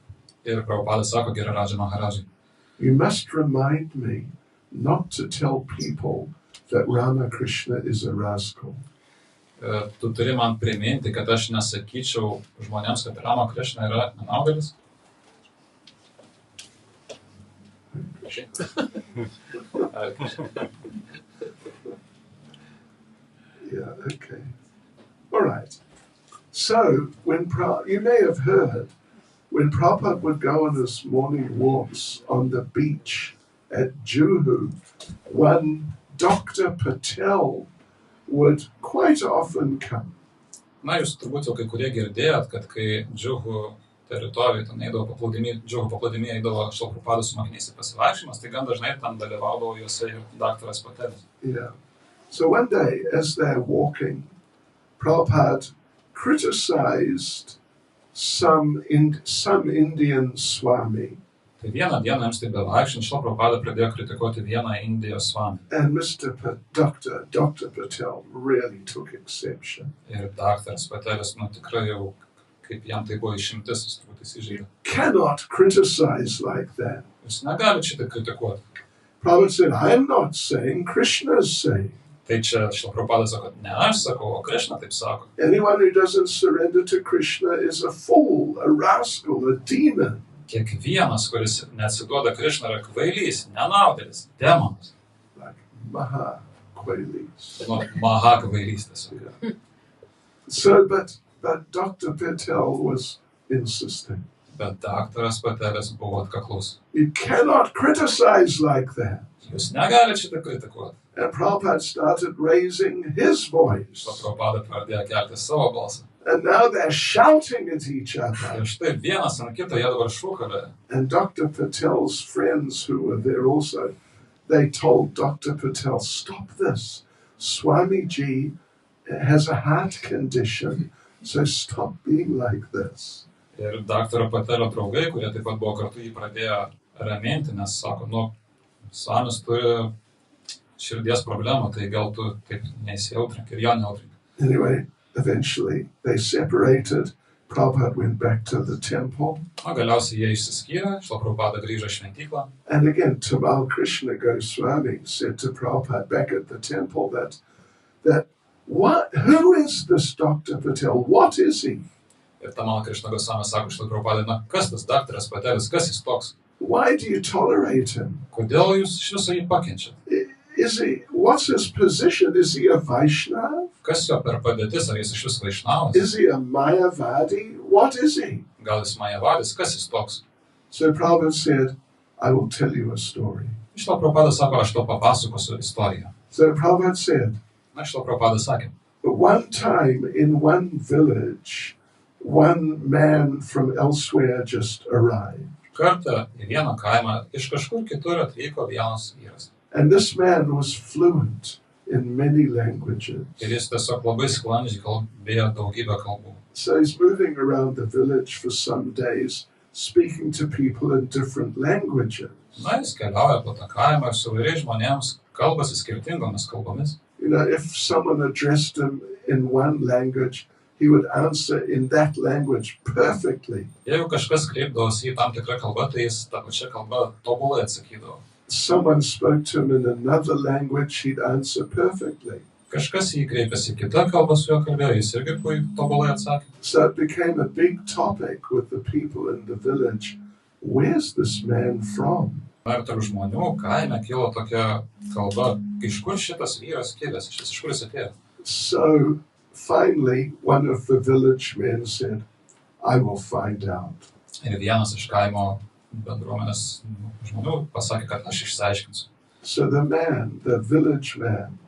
Ir Prabhupada sako Giriraj Maharaj'ui, you must remind me not to tell people that Ramakrishna is a rascal. Tu turi man priminti, kad aš nesakyčiau žmonėms, kad Rama Krishna yra nenaudėlis. Yeah, okay. All right. So, you may have heard, when Prabhupada would go on his morning walks on the beach at Juhu, one Dr. Patel would quite often come. Na, jūs turbūt jau kai kurie girdėjot, kad kai Džiuhu teritorijoje ten eidavo Džiuhu paplūdimyje eidavo šito Prabhupados su mokiniais į pasivaikščiojimus, tai gan dažnai ten dalyvaudavo juose ir daktaras Patelis. Yeah. So one day, as they're walking, Prabhupada criticized some Indian Swami. Tai vieną dieną jiems taip bevaikščiant, šito Prabhupada pradėjo kritikuoti vieną Indijos swami. And Dr. Patel really took exception. Ir daktaras Patelis, tikrai jau, kaip jam tai buvo išimtis, jis turbūt įsižeidė. Cannot criticize like that. Jūs negalite šitą kritikuoti. Prabhupada said, I'm not saying, Krishna's saying. Tai čia šito Prabhupada sako, ne aš sakau, o Krishna taip sako. Anyone who doesn't surrender to Krishna is a fool, a rascal, a demon. Kiekvienas, kuris neatsiduoda Krishna, yra kvailys, nenaudėlis, demonas. Like Maha Kvailys. Maha kvailys tiesiog. So, but Dr. Patel was insisting. Bet daktaras Patelis buvo atkaklus. You cannot criticize like that. Jūs negalite šitą kritikuoti. And Prabhupada started raising his voice. Prabhupada pradėjo kelti savo balsą. And now they're shouting at each other. Ir štai vienas ant kito jie dabar šūkauja. And Dr. Patel's friends who were there also, they told Dr. Patel, stop this. Swamiji has a heart condition, so stop being like this. Ir daktaro Patelio draugai, kurie taip pat buvo kartu, jį pradėjo raminti, nes sako, Svamis turi širdies problemų, tai gal tu taip neįsijautrink ir jo nejautrink. Anyway, eventually they separated. Prabhupada went back to the temple. O galiausiai jie išsiskyrė, Šrila Prabhupada grįžo į šventyklą. And again, Tamal Krishna Goswami said to Prabhupada back at the temple that who is this Dr. Patel? What is he? Ir Tamal Krishna Goswami sako Šrila Prabhupada, na kas tas daktaras Patelis, kas jis toks? Why do you tolerate him? Kodėl jūs iš viso jį pakenčiat? What's his position? Is he a Vaishnav? Kas jo per padėtis, ar jis iš viso Vaišnavas? Is he a Mayavadi? What is he? Gal jis Majavadis, kas jis toks? So Prabhupada said, I will tell you a story. Šrila Prabhupada sako, aš tau papasakosiu istoriją. So Prabhupada said, Na, Šrila Prabhupada sakė, but one time in one village, one man from elsewhere just arrived. kartą į vieną kaimą iš kažkur kitur atvyko vienas vyras. And this man was fluent in many languages. Ir jis tiesiog labai sklandžiai kalbėjo daugybę kalbų. So he's moving around the village for some days, speaking to people in different languages. Na, jis keliauja po tą kaimą ir su vairiais žmonėms kalbasi skirtingomis kalbomis. You know, if someone addressed him in one language, he would answer in that language perfectly. Jeigu kažkas kreipdavosi į tam tikrą kalbą, tai jis tą pačią kalbą tobulai atsakydavo. Someone spoke to him in another language, he'd answer perfectly. Kažkas jį kreipėsi kitą kalbą su juo kalbėjo, jis irgi tobulai atsakė. So it became a big topic with the people in the village. Where's this man from? Na ir tarp žmonių kaime kilo tokia kalba, iš kur šitas vyras kilęs, iš kur jis atėjo. So finally, one of the village men said, I will find out. Ir vienas iš kaimo bendruomenės žmonių pasakė, kad aš išsiaiškinsiu. So the village man,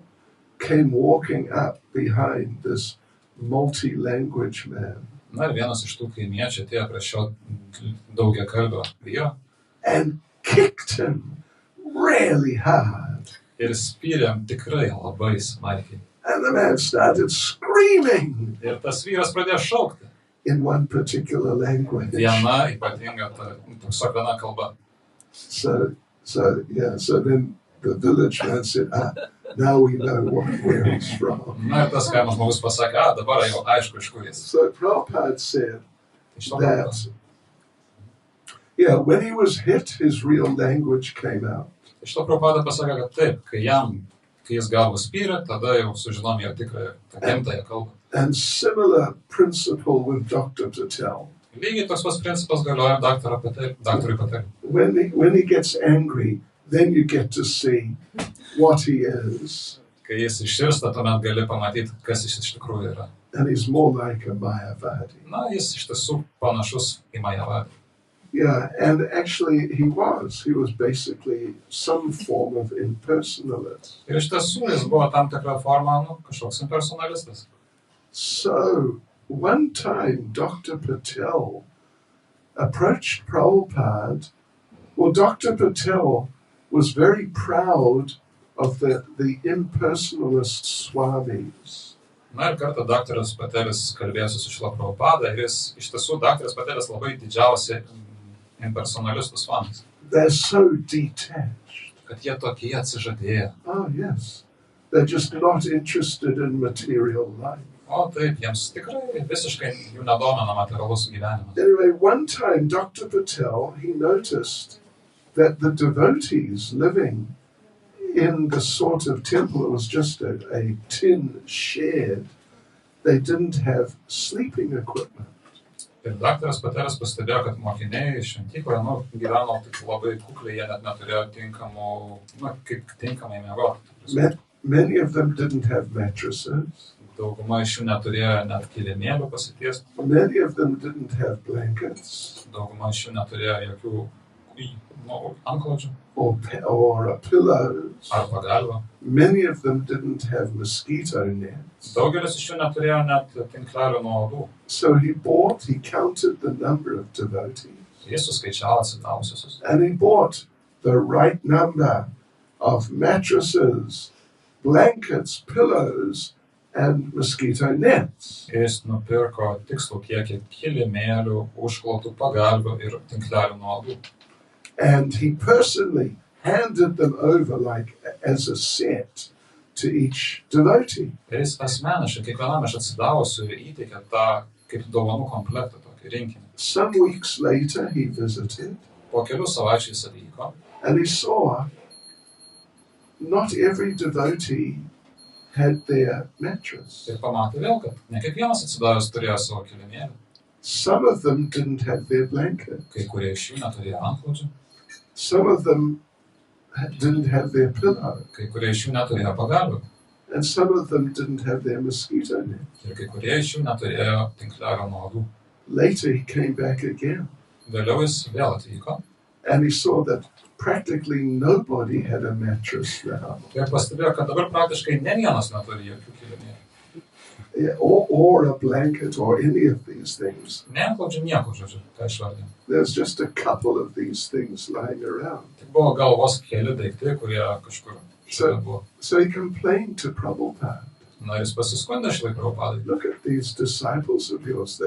came walking up behind this multi-language man. Na ir vienas iš tų kaimiečių atėjo prie šio daugiakalbio vyro. And kicked him really hard. Ir spyrė tikrai labai smarkiai. And the man started screaming. Ir tas vyras pradėjo šaukti. In one particular language. Viena ypatinga, tiesiog viena kalba. So then the village man said, now we know where he's from. Na ir tas kaimo žmogus pasakė, dabar jau aišku, iš kur jis. So Prabhupada said that, when he was hit, his real language came out. Iš to Prabhupada pasakė, kad taip, kai jis gavo spyrį, tada jau sužinom jo tikrąją, tą gimtąją kalbą. And similar principle with Dr. Patel. Lygiai toks pats principas galioja daktarui Patelui. When he gets angry, then you get to see what he is. Kai jis iširsta, tuomet gali pamatyti, kas jis iš tikrųjų yra. And he's more like a Mayavadi. Na, jis iš tiesų panašus į Majavadį. Yeah, and actually he was basically some form of impersonalist. Ir iš tiesų jis buvo tam tikra forma, kažkoks impersonalistas. So one time Dr. Patel approached Prabhupada. Well, Dr. Patel was very proud of the impersonalist swamis. Na ir kartą daktaras Patelis kalbėjosi su Šrila Prabhupada ir jis iš tiesų daktaras Patelis labai didžiausi impersonalistų swamis. They're so detached. Kad jie tokie atsižadėję. Oh, yes. They're just not interested in material life. O taip, jiems tikrai visiškai jų nedomina materialus gyvenimas. Anyway, one time Dr. Patel, he noticed that the devotees living in the sort of temple, it was just a tin shed, they didn't have sleeping equipment. Ir daktaras Patelis pastebėjo, kad mokiniai šventykloje gyveno tik labai kukliai, jie net neturėjo kaip tinkamai miegoti. Many of them didn't have mattresses. Dauguma iš jų neturėjo net kilimėlių pasitiesti. Many of them didn't have blankets. Dauguma iš jų neturėjo jokių antklodžių. Or pillows. Ar pagalvių. Many of them didn't have mosquito nets. Daugelis iš jų neturėjo net tinklelių nuo uodų. So he counted the number of devotees. Jis suskaičiavo atsidavusius. And he bought the right number of mattresses, blankets, pillows, and mosquito nets. Jis nupirko tikslų kiekį kilimėlių, užklotų pagalvių ir tinklelių nuo uodų. And he personally handed them over like as a set to each devotee. Ir jis asmeniškai kiekvienam iš atsidavusių įteikė tą kaip dovanų komplektą, tokį rinkinį. Some weeks later he visited. Po kelių savaičių jis atvyko. And he saw not every devotee had their mattress. Ir pamatė vėl, kad ne kiekvienas atsidavęs turėjo savo kilimėlį. Some of them didn't have their blanket. Kai kurie iš jų neturėjo antklodžių. Some of them didn't have their pillow. Kai kurie iš jų neturėjo pagalvių. And some of them didn't have their mosquito net. Ir kai kurie iš jų neturėjo tinklelio nuodų. Later he came back again. Vėliau jis vėl atvyko. And he saw that practically nobody had a mattress now. Ir pastebėjo, kad dabar praktiškai ne vienas neturi jokių kilimėlių. Or a blanket or any of these things. Ne antklodžių nieko, žodžiu, ką išvardėjau. There's just a couple of these things lying around. Tik buvo gal vos keli daiktai, kurie kažkur šalia buvo. So he complained to Prabhupada. Na ir jis pasiskundė šilai Prabhupadai. Look at these disciples of yours.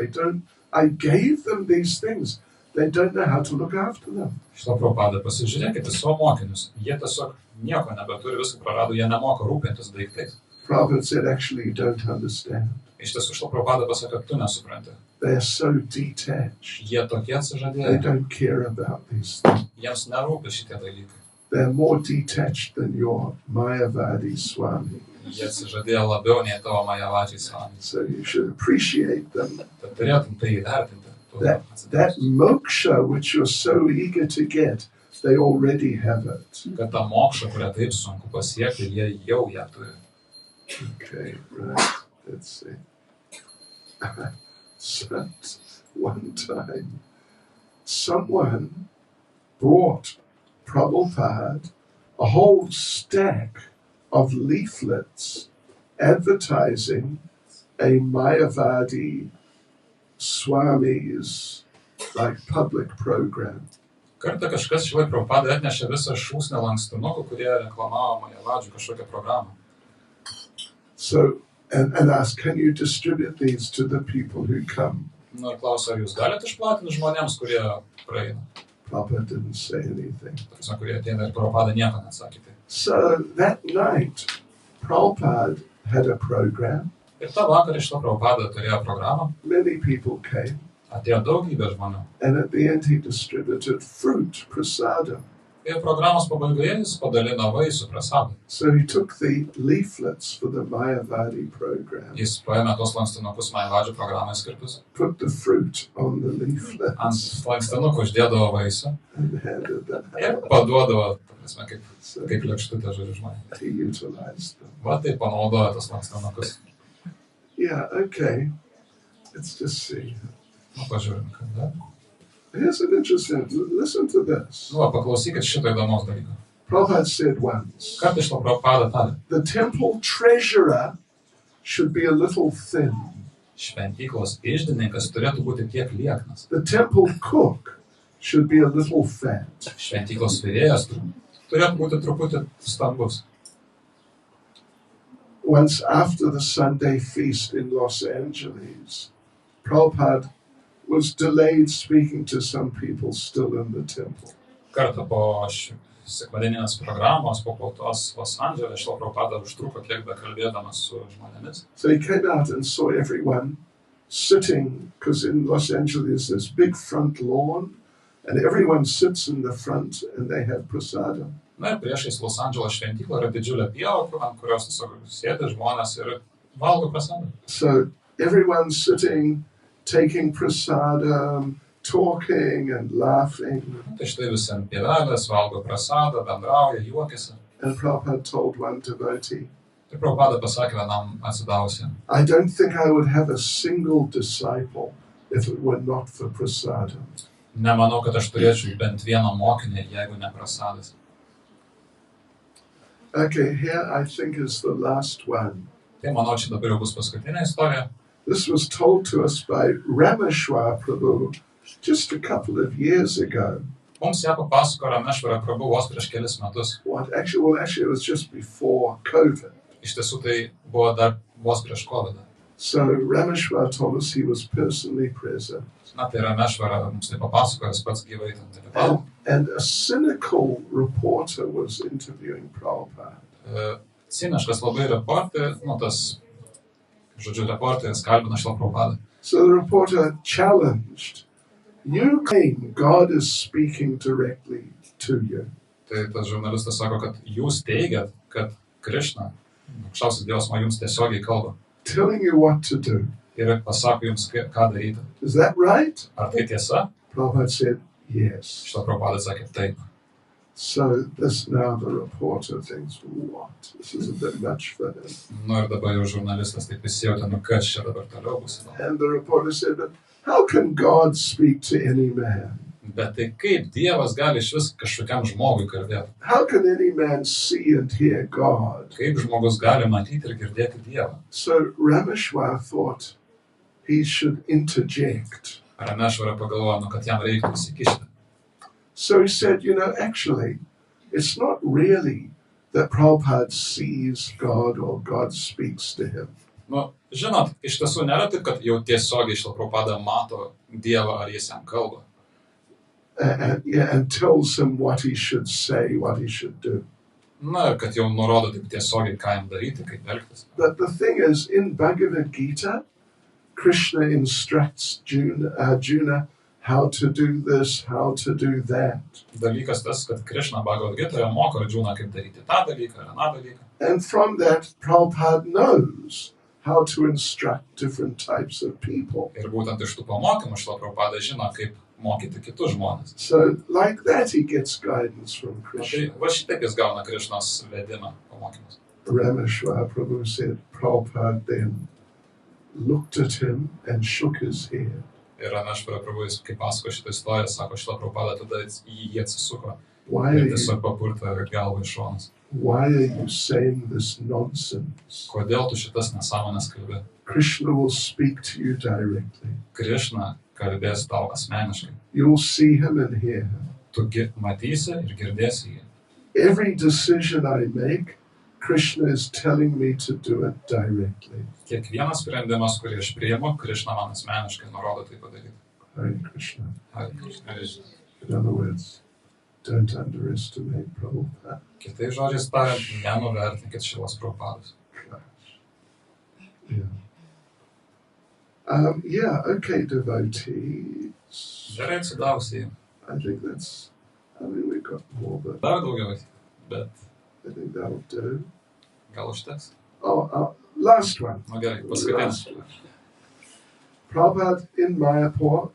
I gave them these things. They don't know how to look after them. Šilai Prabhupada, pasižiūrėkite savo mokinius. Jie tiesiog nieko nebeturi, viską prarado, jie nemoka rūpintis daiktais. Prabhupada said, actually, you don't understand. Iš tiesų, šilai Prabhupada pasakė, kad tu nesupranti. They are so detached. Jie tokie They atsižadėję. don't care about these things. Jiems nerūpi šitie dalykai. They're more detached than your Mayavadi Swami. Jie atsižadėjo labiau nei tavo Majavačiai Swami. So you should appreciate them. Tad turėtum tai įvertinti. That moksha which you're so eager to get, they already have it. Kad tą mokšą, kurią taip sunku pasiekti, jie jau ją turi. Okay, right. Let's see. So, one time, someone brought Prabhupada a whole stack of leaflets advertising a Mayavadi Swami's like public program. Kartą kažkas šilai Prabhupada atnešė visą šūsnį lankstinukų, kurie reklamavo Majavadžių kažkokią programą. So, and asked, can you distribute these to the people who come? Nu ir klausia, ar jūs galite išplatinti žmonėms, kurie praeina? Prabhupada didn't say anything. Tarsi, kurie ateina ir Prabhupada nieko neatsakė. So that night, Prabhupada had a program. Ir tą vakarą iš to Prabhupada turėjo programą. Many people came. Atėjo daugybė žmonių. And at the end he distributed fruit, prasadam. Ir programos pabaigoje jis padalino vaisių prasadą. So he took the leaflets for the Mayavadi program. Jis paėmė tos lankstinukus Majavadžių programai skirtus. Put the fruit on the leaflets. Ant lankstinukų uždėdavo vaisių. And handed them Ir paduodavo, kaip lėkštutė, žodžiu, žmonėms. He utilized them. Va taip panaudojo tos lankstinukus. Yeah, okay. Let's just see. Nu, pažiūrim, kada. Here's an interesting, listen to this. Nu, paklausykit šito įdomaus dalyko. Prabhupada said once, Kartą iš to Prabhupada tarė. the temple treasurer should be a little thin. Šventyklos iždininkas turėtų būti kiek lieknas. The temple cook should be a little fat. Šventyklos virėjas turėtų būti truputį stambus. Once after the Sunday feast in Los Angeles, Prabhupada was delayed speaking to some people still in the temple. Kartą po sekmadieninės programos, po tos Los Andžele, šio Prabhupada užtruko kiek bekalbėdamas su žmonėmis. So he came out and saw everyone sitting, because in Los Angeles there's big front lawn, and everyone sits in the front and they have prasadam. Na ir priešais Los Andželo šventyklą yra didžiulė pieva, ant kurios tiesiog sėdi žmonės ir valgo prasadą. So everyone's sitting, taking prasadam, talking and laughing. Tai štai visi ant pievelės, valgo prasadą, bendrauja, juokiasi. And Prabhupada told one devotee, Ir Prabhupada pasakė vienam atsidavusiam. I don't think I would have a single disciple if it were not for prasadam. Nemanau, kad aš turėčiau bent vieną mokinį, jeigu ne prasadas. Okay, here I think is the last one. Tai manau, čia dabar jau bus paskutinė istorija. This was told to us by Rameshwar Prabhu just a couple of years ago. Mums ją papasako Rameshwara Prabhu vos prieš kelis metus. Actually, it was just before COVID. Iš tiesų tai buvo dar vos prieš COVID. So Rameshwar told us he was personally present. Na, tai Rameshvara mums tai papasakojo, jis pats gyvai ten dalyvavo. And a cynical reporter was interviewing Prabhupada. Ciniškas labai tas, žodžiu, reporteris kalbino Šrila Prabhupadą. So the reporter challenged, you claim God is speaking directly to you. Tai tas žurnalistas sako, kad jūs teigiat, kad Krishna, aukščiausias Dievas, man jums tiesiogiai kalba. Telling you what to do. Ir pasako jums, ką daryti. Is that right? Ar tai tiesa? Prabhupada said, yes. Šrila Prabhupada sakė, taip. So this now the reporter thinks, what? This is a bit much for him. Nu ir dabar jau žurnalistas taip įsijautė, kas čia dabar toliau bus. And the reporter said, but how can God speak to any man? Bet tai kaip Dievas gali išvis kažkokiam žmogui kalbėti? How can any man see and hear God? Kaip žmogus gali matyti ir girdėti Dievą? So Rameshwar thought he should interject. Rameshvara pagalvojo, kad jam reiktų įsikišti. So he said, actually, it's not really that Prabhupada sees God or God speaks to him. Nu, žinot, iš tiesų nėra taip, kad jau tiesiogiai Šrila Prabhupada mato Dievą ar jis jam kalba. And tells him what he should say, what he should do. Na, kad jau nurodo taip tiesiogiai, ką jam daryti, kaip elgtis. But the thing is, in Bhagavad Gita, Krishna instructs Arjuna how to do this, how to do that. Dalykas tas, kad Krishna Bhagavad Gitoje moko Arjuna, kaip daryti tą dalyką ar aną dalyką. And from that, Prabhupada knows how to instruct different types of people. Ir būtent iš tų pamokymų Šrila Prabhupada žino, kaip mokyti kitus žmonės. So, like that, he gets guidance from Krishna. Tai va šitaip jis gauna Krishnos vedimą pamokymus. Rameshwar Prabhu said, Prabhupada then looked at him and shook his head. Ir Rameshvara Prabhu, kai pasako šitą istoriją, sako, Šrila Prabhupada tada jį atsisuko Why ir tiesiog papurtė galvą iš šonas. are you saying this nonsense? Kodėl tu šitas nesąmonės kalbi? Krishna will speak to you directly. Krishna kalbės tau asmeniškai. You'll see him and hear him. Tu matysi ir girdėsi jį. Every decision I make, Krishna is telling me to do it directly. Kiekvienas sprendimas, kurį aš priimu, Krishna man asmeniškai nurodo tai padaryti. Hare Krishna. Hare Krishna. In other words, don't underestimate Prabhupada. Kitais žodžiais tariant, nenuvertinkit Šrilos Prabhupados. Okay, devotees. Gerai atsidavusiai. I mean, we've got more, but Dar daugiau, bet I think that'll do. gal užteks. Last one. Nu gerai, paskutinis. Prabhupada in Mayapur,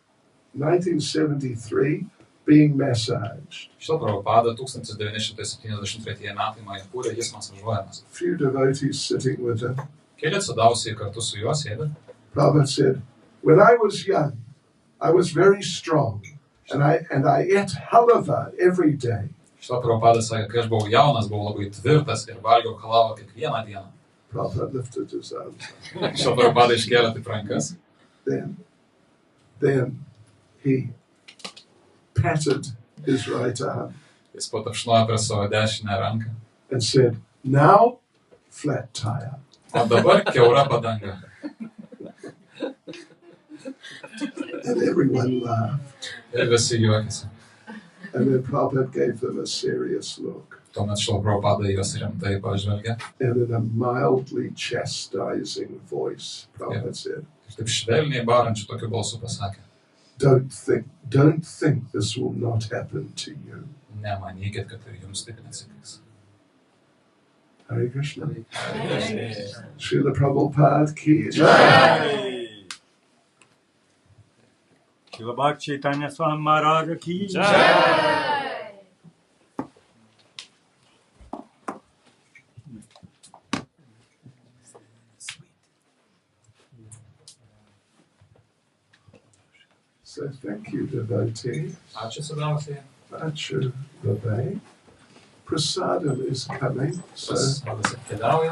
1973, being massaged. Šrila Prabhupada 1973 metai Majapūre, jis masažuojamas. Few devotees sitting with him. Keli atsidavusiai kartu su juo sėdi. Prabhupada said, when I was young, I was very strong, and I ate halava every day. Šrila Prabhupada sakė, kai aš buvau jaunas, buvau labai tvirtas ir valgiau halavą kiekvieną dieną. Prabhupada lifted his arms. Šrila Prabhupada iškėlė taip rankas. Then he patted his right arm Jis patapšnojo prie savo dešinę ranką. and said, now, flat tire. O dabar kiaura padanga. And everyone laughed. Ir visi juokėsi. And then Prabhupada gave them a serious look. Tuomet Šrila Prabhupada juos rimtai pažvelgė. And in a mildly chastising voice, Prabhupada said, Ir taip švelniai barančiu tokiu balsu pasakė. don't think this will not happen to you. Nemanykit, kad ir jums taip neatsitiks. Hare Krishna. Srila Prabhupada ki jai. Srila Bhakti Chaitanya Swami Maharaj ki jai. So thank you, devotee. Ačiū atsidavusiai. Achu Rabbe. Prasadam is coming. So Pas atkeliauja.